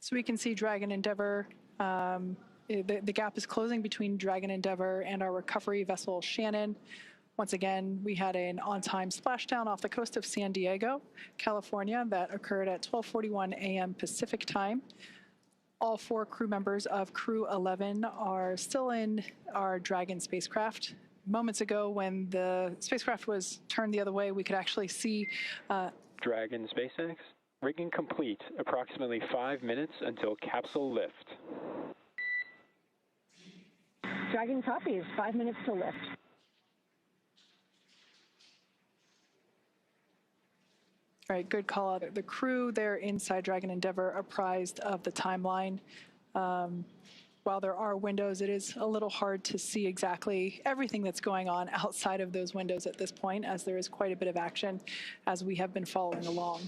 So we can see Dragon Endeavour, the gap is closing between Dragon Endeavour and our recovery vessel Shannon. Once again, we had an on-time splashdown off the coast of San Diego, California, that occurred at 12:41 a.m. Pacific time. All 4 crew members of Crew-11 are still in our Dragon spacecraft. Moments ago, when the spacecraft was turned the other way, we could actually see Dragon SpaceX. Rigging complete. Approximately 5 minutes until capsule lift. Dragon copies. 5 minutes to lift. All right, good call out. The crew there inside Dragon Endeavour apprised of the timeline. While there are windows, it is a little hard to see exactly everything that's going on outside of those windows at this point, as there is quite a bit of action as we have been following along.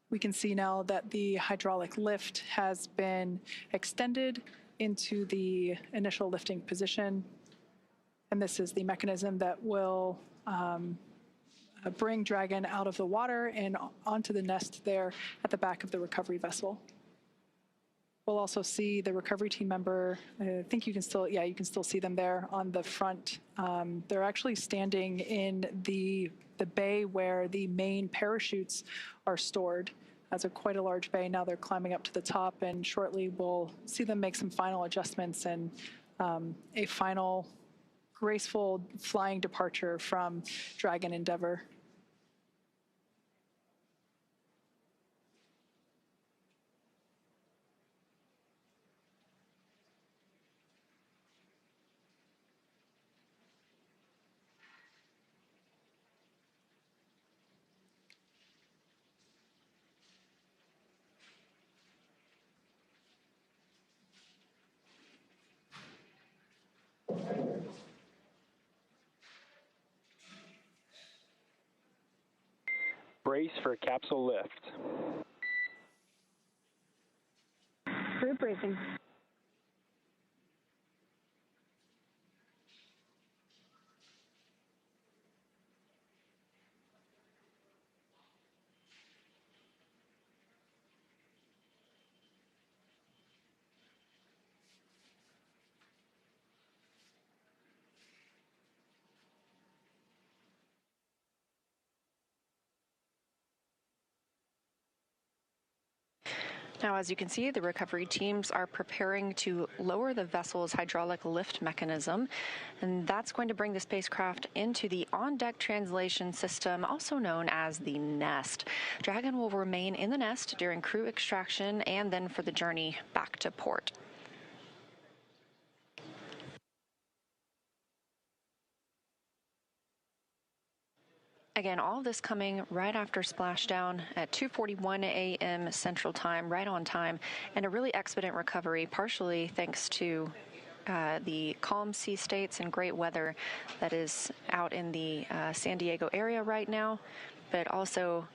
We can see now that the hydraulic lift has been extended into the initial lifting position. And this is the mechanism that will bring Dragon out of the water and onto the nest there at the back of the recovery vessel. We'll also see the recovery team member. I think you can still, yeah, you can still see them there on the front. They're actually standing in the bay where the main parachutes are stored. That's quite a large bay. Now they're climbing up to the top, and shortly we'll see them make some final adjustments and a final graceful flying departure from Dragon Endeavour. Brace for capsule lift. Crew bracing. Now, as you can see, the recovery teams are preparing to lower the vessel's hydraulic lift mechanism, and that's going to bring the spacecraft into the on-deck translation system, also known as the nest. Dragon will remain in the nest during crew extraction and then for the journey back to port. Again, all of this coming right after splashdown at 2:41 a.m. Central Time, right on time, and a really expedient recovery, partially thanks to the calm sea states and great weather that is out in the San Diego area right now, but also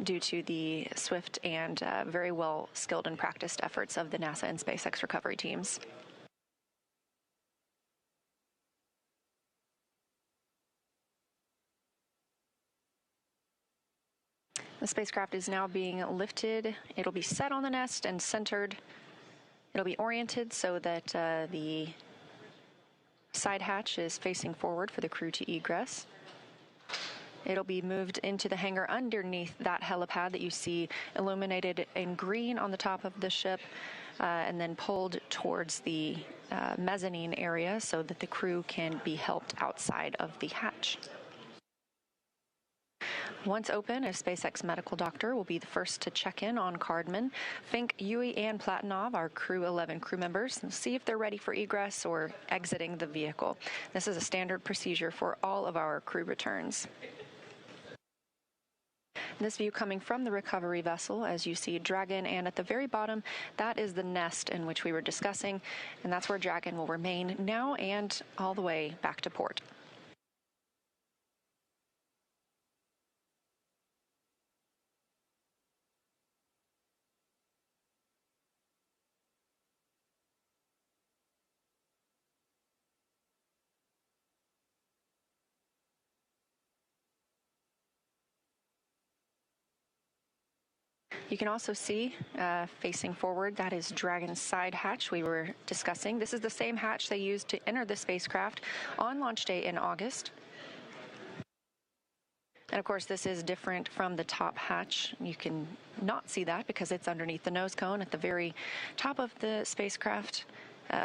due to the swift and very well skilled and practiced efforts of the NASA and SpaceX recovery teams. The spacecraft is now being lifted. It'll be set on the nest and centered. It'll be oriented so that the side hatch is facing forward for the crew to egress. It'll be moved into the hangar underneath that helipad that you see illuminated in green on the top of the ship, and then pulled towards the mezzanine area so that the crew can be helped outside of the hatch. Once open, a SpaceX medical doctor will be the first to check in on Cardman. Fincke, Yui, and Platonov are Crew-11 crew members, and see if they're ready for egress or exiting the vehicle. This is a standard procedure for all of our crew returns. This view coming from the recovery vessel, as you see Dragon, and at the very bottom, that is the nest in which we were discussing, and that's where Dragon will remain now and all the way back to port. You can also see, facing forward, that is Dragon's side hatch we were discussing. This is the same hatch they used to enter the spacecraft on launch day in August. And of course, this is different from the top hatch. You can not see that because it's underneath the nose cone at the very top of the spacecraft.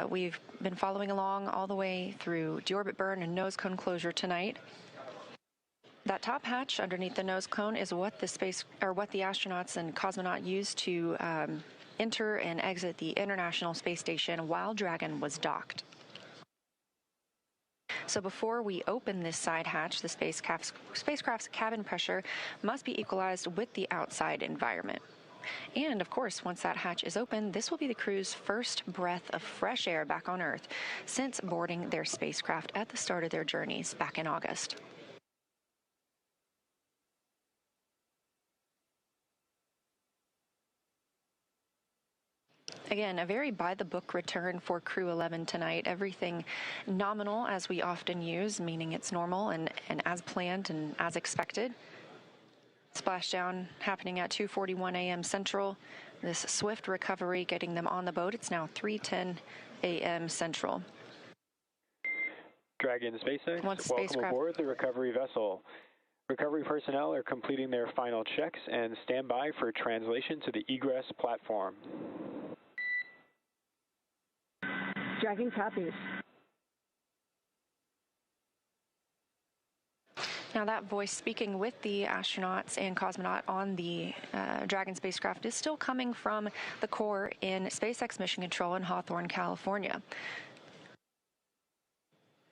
We've been following along all the way through deorbit burn and nose cone closure tonight. That top hatch underneath the nose cone is what the astronauts and cosmonaut used to enter and exit the International Space Station while Dragon was docked. So before we open this side hatch, the spacecraft's cabin pressure must be equalized with the outside environment. And of course, once that hatch is open, this will be the crew's first breath of fresh air back on Earth since boarding their spacecraft at the start of their journeys back in August. Again, a very by-the-book return for Crew-11 tonight. Everything nominal, as we often use, meaning it's normal and as planned and as expected. Splashdown happening at 2:41 a.m. Central. This swift recovery getting them on the boat. It's now 3:10 a.m. Central. Dragon SpaceX, welcome aboard the recovery vessel. Recovery personnel are completing their final checks and stand by for translation to the egress platform. Dragon copies. Now that voice speaking with the astronauts and cosmonaut on the Dragon spacecraft is still coming from the core in SpaceX Mission Control in Hawthorne, California.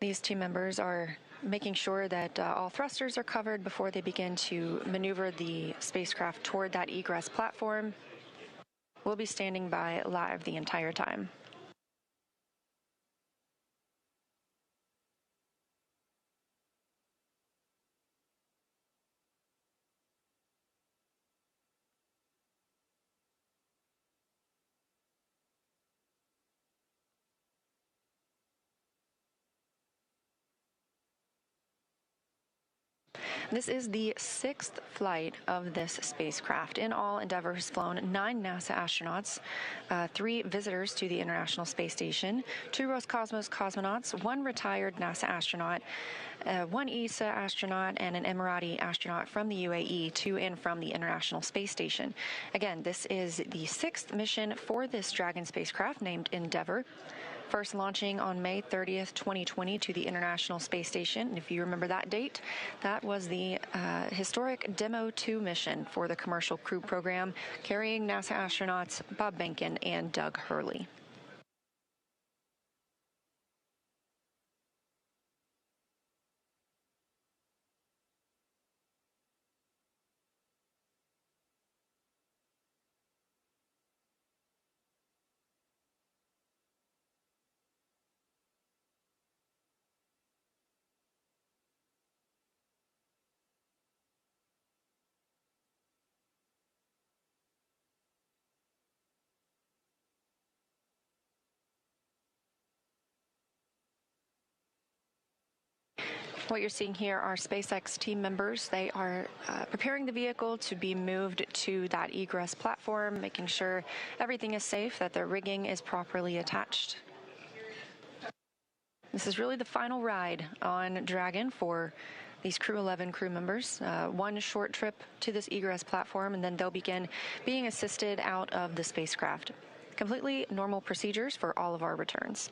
These team members are making sure that all thrusters are covered before they begin to maneuver the spacecraft toward that egress platform. We'll be standing by live the entire time. This is the 6th flight of this spacecraft. In all, Endeavour has flown 9 NASA astronauts, 3 visitors to the International Space Station, 2 Roscosmos cosmonauts, 1 retired NASA astronaut, 1 ESA astronaut, and an Emirati astronaut from the UAE to and from the International Space Station. Again, this is the 6th mission for this Dragon spacecraft named Endeavour. First launching on May 30th, 2020 to the International Space Station. And if you remember that date, that was the historic Demo 2 mission for the Commercial Crew Program, carrying NASA astronauts Bob Behnken and Doug Hurley. What you're seeing here are SpaceX team members. They are preparing the vehicle to be moved to that egress platform, making sure everything is safe, that the rigging is properly attached. This is really the final ride on Dragon for these Crew-11 crew members. One short trip to this egress platform, and then they'll begin being assisted out of the spacecraft. Completely normal procedures for all of our returns.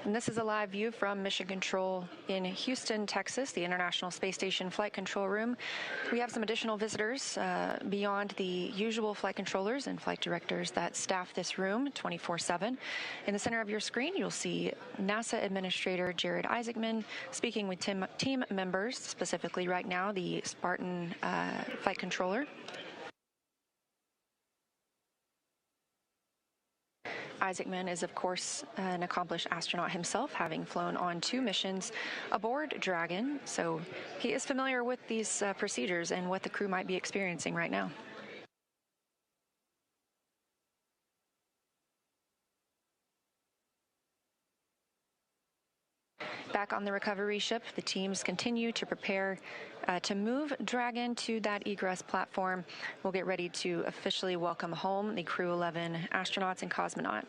And this is a live view from Mission Control in Houston, Texas, the International Space Station Flight Control Room. We have some additional visitors beyond the usual flight controllers and flight directors that staff this room 24/7. In the center of your screen, you'll see NASA Administrator Jared Isaacman speaking with team members, specifically right now the Spartan flight controller. Isaacman is, of course, an accomplished astronaut himself, having flown on 2 missions aboard Dragon, so he is familiar with these procedures and what the crew might be experiencing right now. Back on the recovery ship, the teams continue to prepare to move Dragon to that egress platform. We'll get ready to officially welcome home the Crew-11 astronauts and cosmonaut.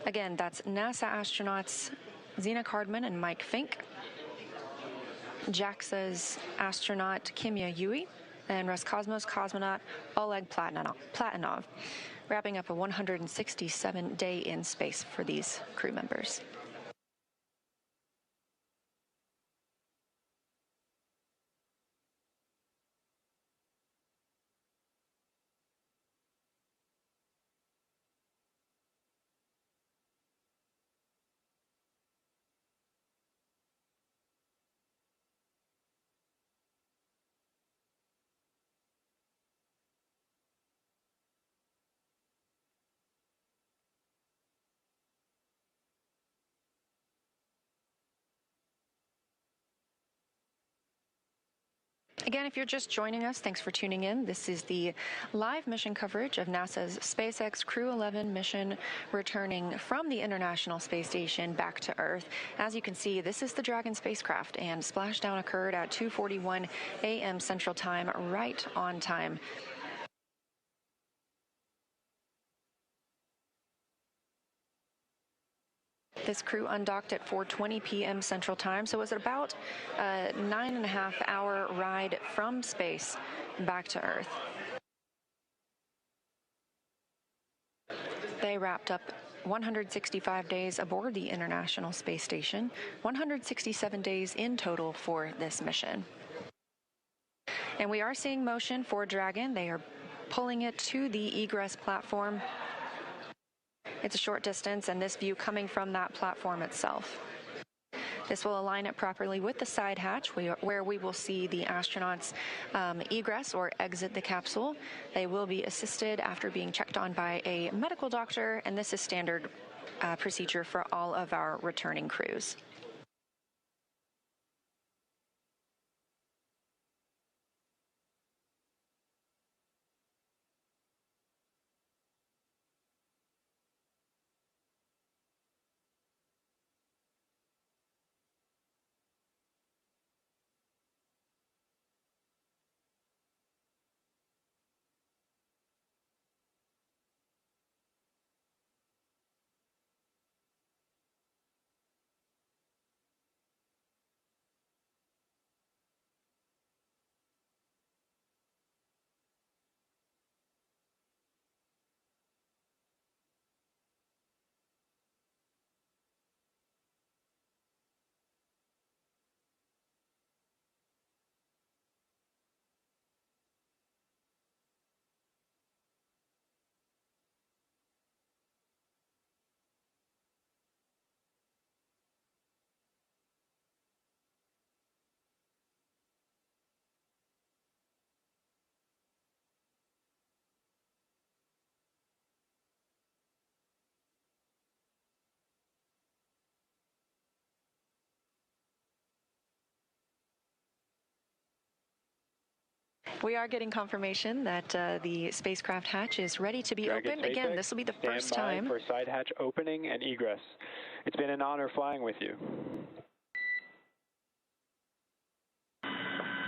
Again, that's NASA astronauts Zena Cardman and Mike Fincke, JAXA's astronaut Kimiya Yui, and Roscosmos cosmonaut Oleg Platonov, wrapping up a 167-day in space for these crew members. Again, if you're just joining us, thanks for tuning in. This is the live mission coverage of NASA's SpaceX Crew-11 mission returning from the International Space Station back to Earth. As you can see, this is the Dragon spacecraft, and splashdown occurred at 2:41 a.m. Central Time, right on time. This crew undocked at 4:20 p.m. Central Time, so it was about a 9.5-hour ride from space back to Earth. They wrapped up 165 days aboard the International Space Station, 167 days in total for this mission. And we are seeing motion for Dragon. They are pulling it to the egress platform. It's a short distance, and this view coming from that platform itself. This will align it properly with the side hatch, where we will see the astronauts egress or exit the capsule. They will be assisted after being checked on by a medical doctor, and this is standard procedure for all of our returning crews. We are getting confirmation that the spacecraft hatch is ready to be opened. Again, this will be the first time. Stand by for side hatch opening and egress. It's been an honor flying with you.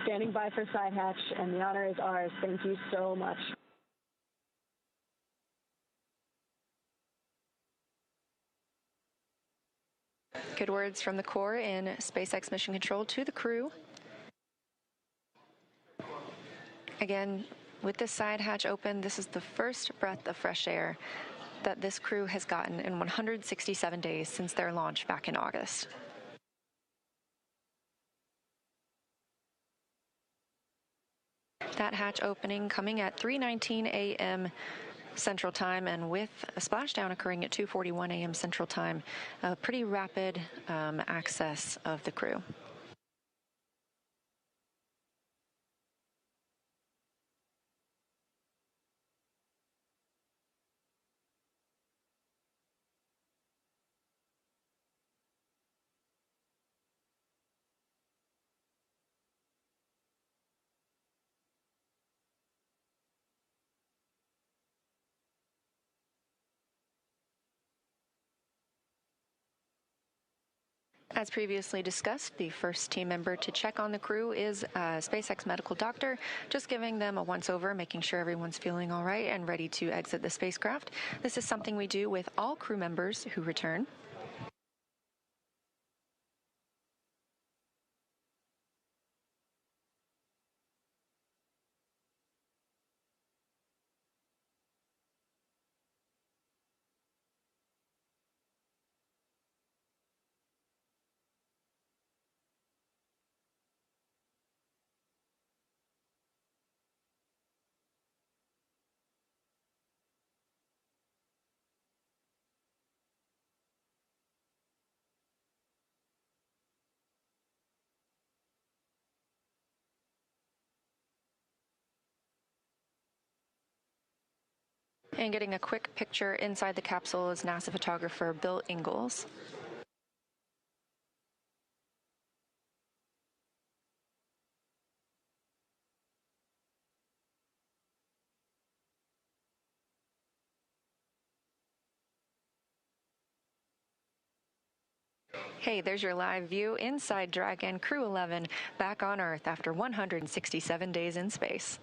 Standing by for side hatch, and the honor is ours. Thank you so much. Good words from the Corps in SpaceX Mission Control to the crew. Again, with this side hatch open, this is the first breath of fresh air that this crew has gotten in 167 days since their launch back in August. That hatch opening coming at 3:19 a.m. Central Time, and with a splashdown occurring at 2:41 a.m. Central Time, a pretty rapid access of the crew. As previously discussed, the first team member to check on the crew is a SpaceX medical doctor, just giving them a once-over, making sure everyone's feeling all right and ready to exit the spacecraft. This is something we do with all crew members who return. And getting a quick picture inside the capsule is NASA photographer Bill Ingalls. Hey, there's your live view inside Dragon Crew-11 back on Earth after 167 days in space.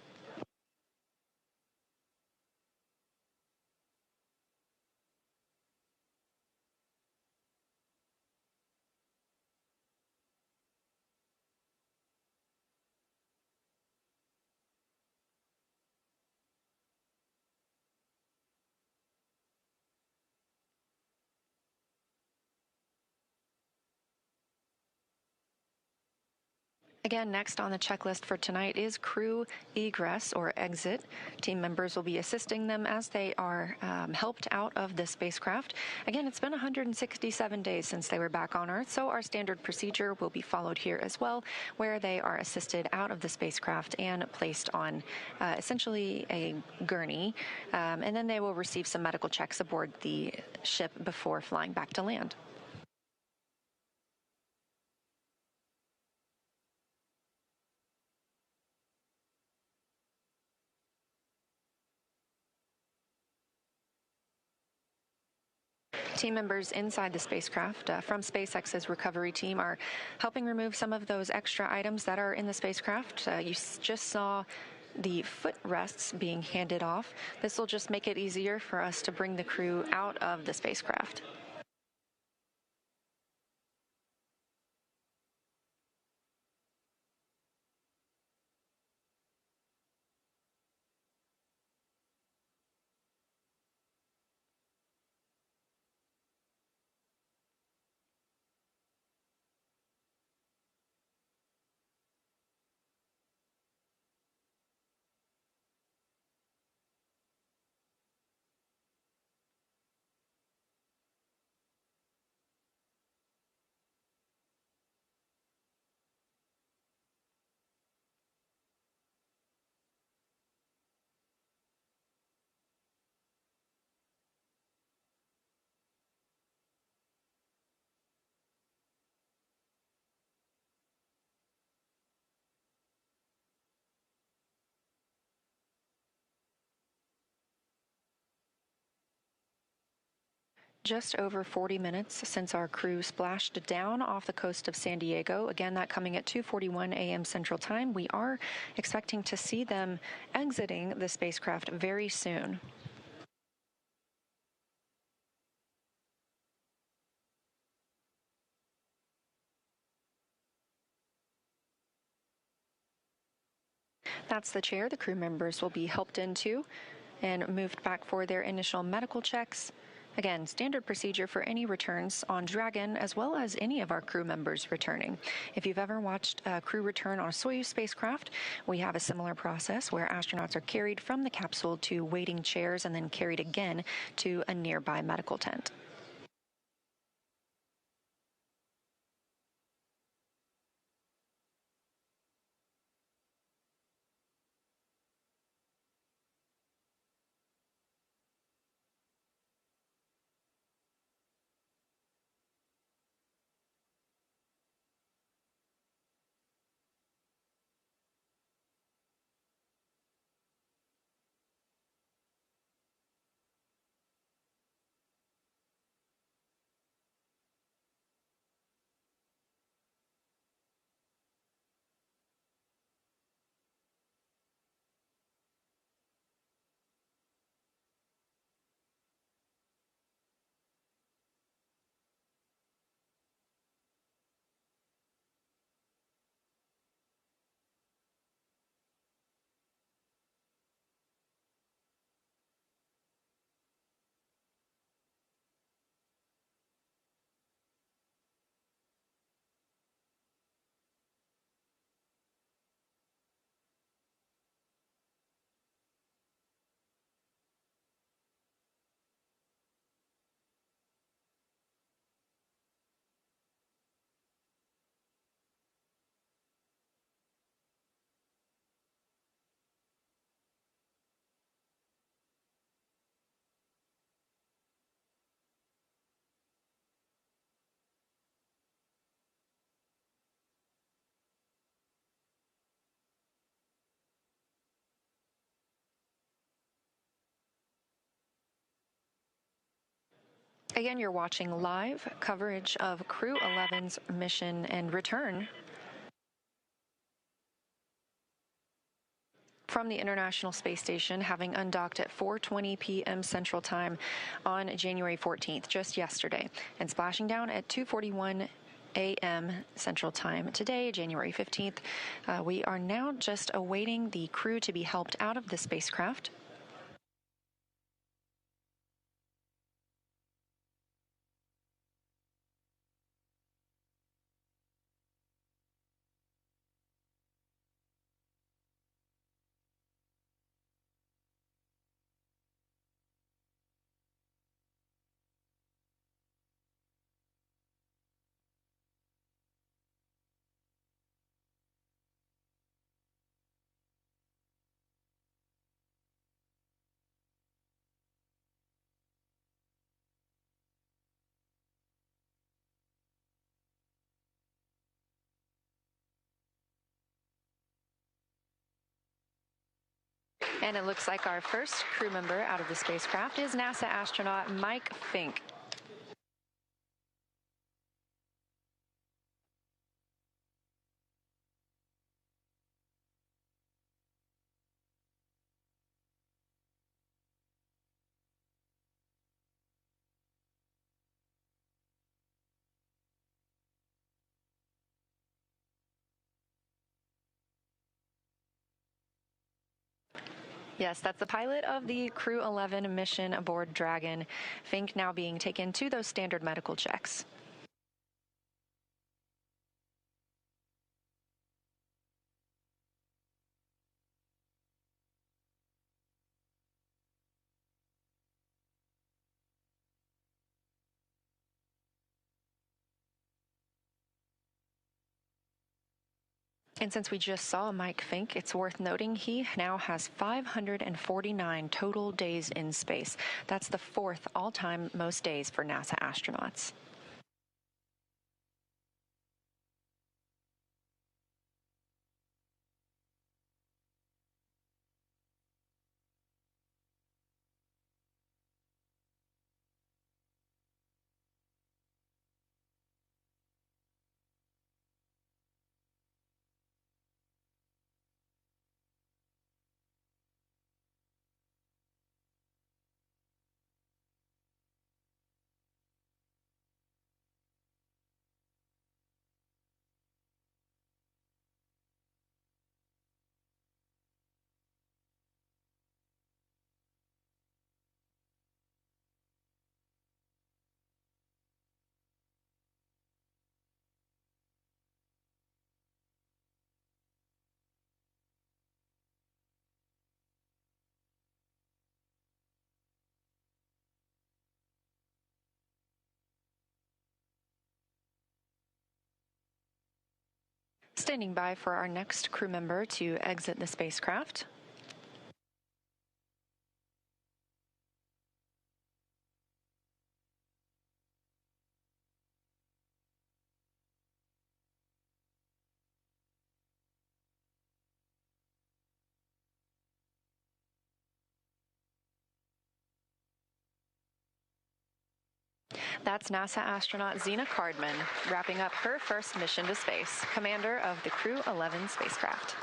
Again, next on the checklist for tonight is crew egress or exit. Team members will be assisting them as they are helped out of the spacecraft. Again, it's been 167 days since they were back on Earth, so our standard procedure will be followed here as well, where they are assisted out of the spacecraft and placed on essentially a gurney, and then they will receive some medical checks aboard the ship before flying back to land. Team members inside the spacecraft from SpaceX's recovery team are helping remove some of those extra items that are in the spacecraft. You just saw the footrests being handed off. This will just make it easier for us to bring the crew out of the spacecraft. Just over 40 minutes since our crew splashed down off the coast of San Diego. Again, that coming at 2:41 a.m. Central Time. We are expecting to see them exiting the spacecraft very soon. That's the chair the crew members will be helped into and moved back for their initial medical checks. Again, standard procedure for any returns on Dragon, as well as any of our crew members returning. If you've ever watched a crew return on a Soyuz spacecraft, we have a similar process where astronauts are carried from the capsule to waiting chairs and then carried again to a nearby medical tent. Again, you're watching live coverage of Crew-11's mission and return from the International Space Station, having undocked at 4:20 p.m. Central Time on January 14th, just yesterday, and splashing down at 2:41 a.m. Central Time today, January 15th. We are now just awaiting the crew to be helped out of the spacecraft. And it looks like our first crew member out of the spacecraft is NASA astronaut Mike Fincke. Yes, that's the pilot of the Crew-11 mission aboard Dragon. Fincke now being taken to those standard medical checks. And since we just saw Mike Fincke, it's worth noting he now has 549 total days in space. That's the fourth all-time most days for NASA astronauts. Standing by for our next crew member to exit the spacecraft. That's NASA astronaut Zena Cardman wrapping up her first mission to space, commander of the Crew-11 spacecraft.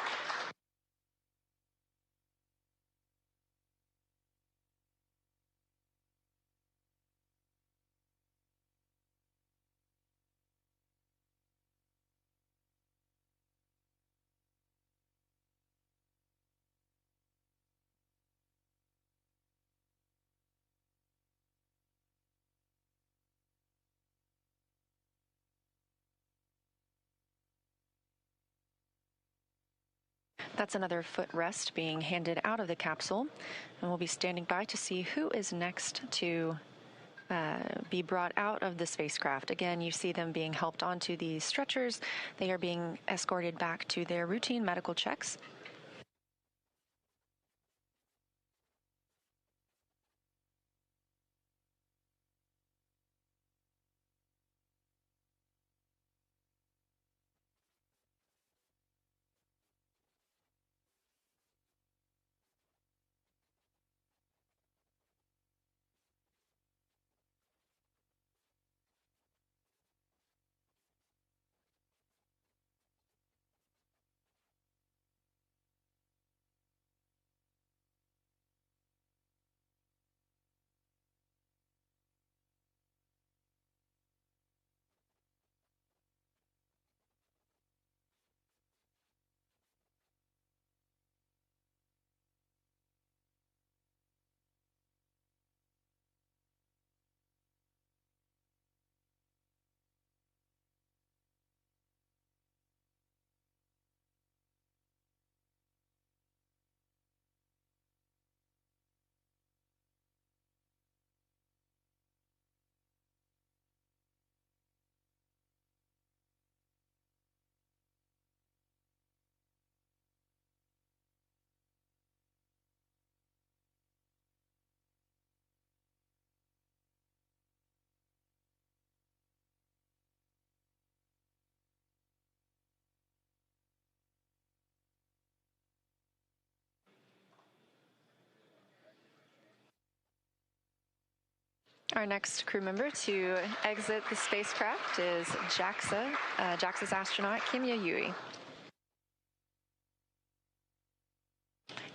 That's another footrest being handed out of the capsule, and we'll be standing by to see who is next to be brought out of the spacecraft. Again, you see them being helped onto these stretchers. They are being escorted back to their routine medical checks. Our next crew member to exit the spacecraft is JAXA's astronaut Kimiya Yui.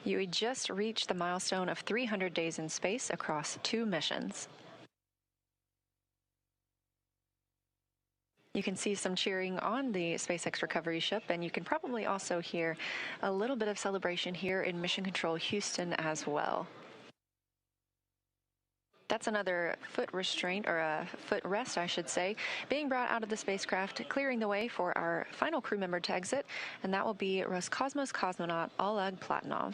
Yui just reached the milestone of 300 days in space across 2 missions. You can see some cheering on the SpaceX recovery ship, and you can probably also hear a little bit of celebration here in Mission Control Houston as well. That's another foot restraint, or a foot rest, I should say, being brought out of the spacecraft, clearing the way for our final crew member to exit, and that will be Roscosmos cosmonaut Oleg Platonov.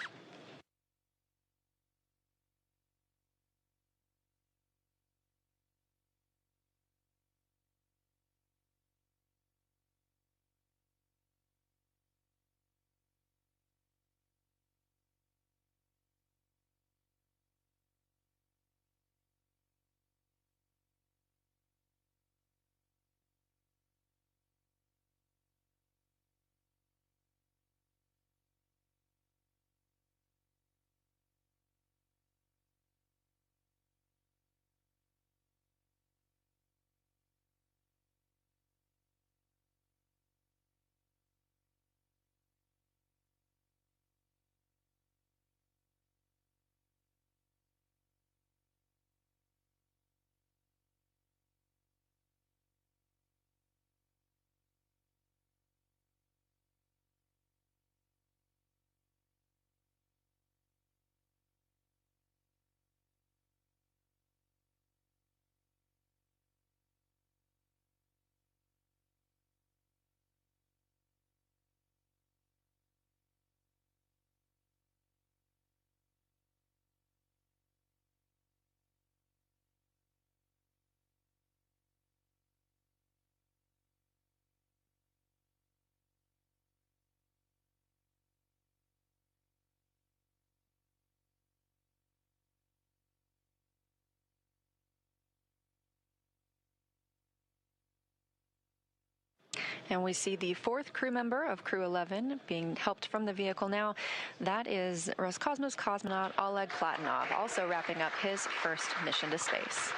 And we see the fourth crew member of Crew-11 being helped from the vehicle now. That is Roscosmos cosmonaut Oleg Platonov, also wrapping up his first mission to space.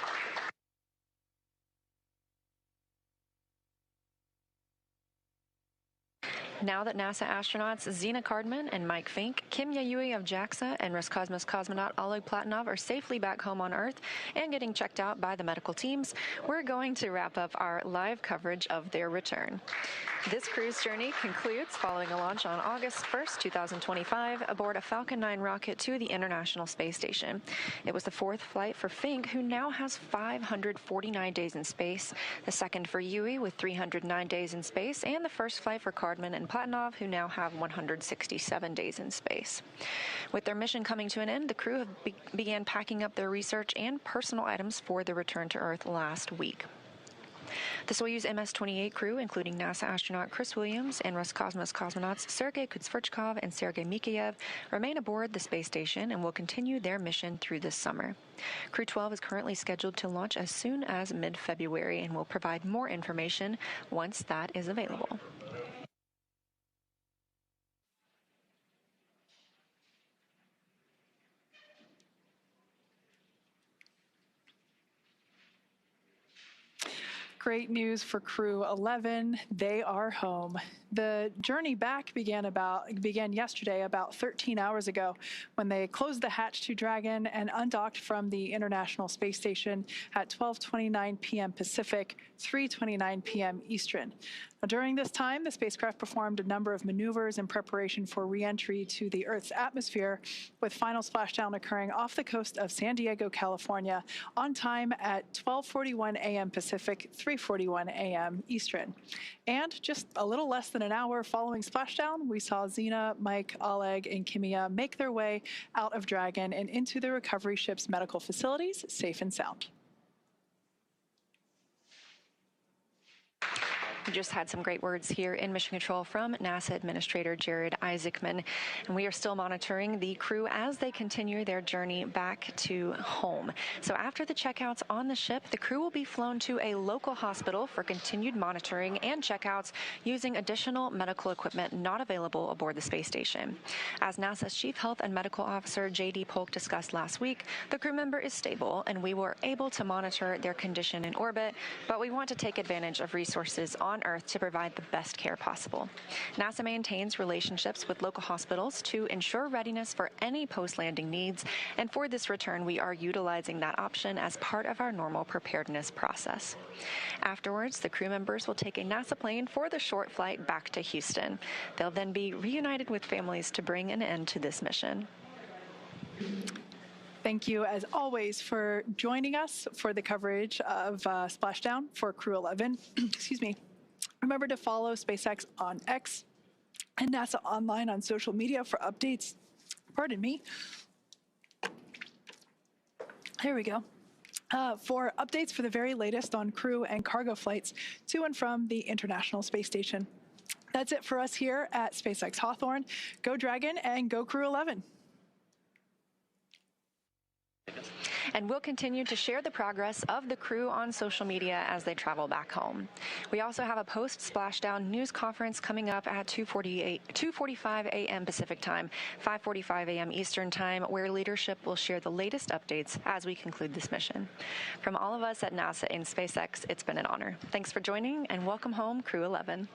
Now that NASA astronauts Zena Cardman and Mike Fincke, Kimiya Yui of JAXA, and Roscosmos cosmonaut Oleg Platonov are safely back home on Earth and getting checked out by the medical teams, we're going to wrap up our live coverage of their return. This crew's journey concludes following a launch on August 1st, 2025, aboard a Falcon 9 rocket to the International Space Station. It was the fourth flight for Fincke, who now has 549 days in space, the second for Yui with 309 days in space, and the first flight for Cardman and Platonov, who now have 167 days in space. With their mission coming to an end, the crew began packing up their research and personal items for the return to Earth last week. The Soyuz MS-28 crew, including NASA astronaut Chris Williams and Roscosmos cosmonauts Sergei Kutsverchkov and Sergei Mikheyev, remain aboard the space station and will continue their mission through this summer. Crew-12 is currently scheduled to launch as soon as mid-February and will provide more information once that is available. Great news for Crew-11. They are home. The journey back began yesterday, about 13 hours ago, when they closed the hatch to Dragon and undocked from the International Space Station at 12:29 p.m. Pacific, 3:29 p.m. Eastern. Now, during this time, the spacecraft performed a number of maneuvers in preparation for re-entry to the Earth's atmosphere, with final splashdown occurring off the coast of San Diego, California, on time at 12:41 a.m. Pacific, 3:41 a.m. Eastern. And just a little less than an hour following splashdown, we saw Zena, Mike, Oleg, and Kimiya make their way out of Dragon and into the recovery ship's medical facilities, safe and sound. We just had some great words here in Mission Control from NASA Administrator Jared Isaacman, and we are still monitoring the crew as they continue their journey back to home. So after the checkouts on the ship, the crew will be flown to a local hospital for continued monitoring and checkouts using additional medical equipment not available aboard the space station. As NASA's Chief Health and Medical Officer J.D. Polk discussed last week, the crew member is stable and we were able to monitor their condition in orbit, but we want to take advantage of resources on Earth to provide the best care possible. NASA maintains relationships with local hospitals to ensure readiness for any post-landing needs, and for this return, we are utilizing that option as part of our normal preparedness process. Afterwards, the crew members will take a NASA plane for the short flight back to Houston. They'll then be reunited with families to bring an end to this mission. Thank you, as always, for joining us for the coverage of Splashdown for Crew-11. Excuse me. Remember to follow SpaceX on X and NASA Online on social media for updates. Pardon me. Here we go. For updates for the very latest on crew and cargo flights to and from the International Space Station. That's it for us here at SpaceX Hawthorne. Go Dragon and go Crew-11. And we'll continue to share the progress of the crew on social media as they travel back home. We also have a post-splashdown news conference coming up at 2:45 a.m. Pacific Time, 5:45 a.m. Eastern Time, where leadership will share the latest updates as we conclude this mission. From all of us at NASA and SpaceX, it's been an honor. Thanks for joining, and welcome home, Crew-11.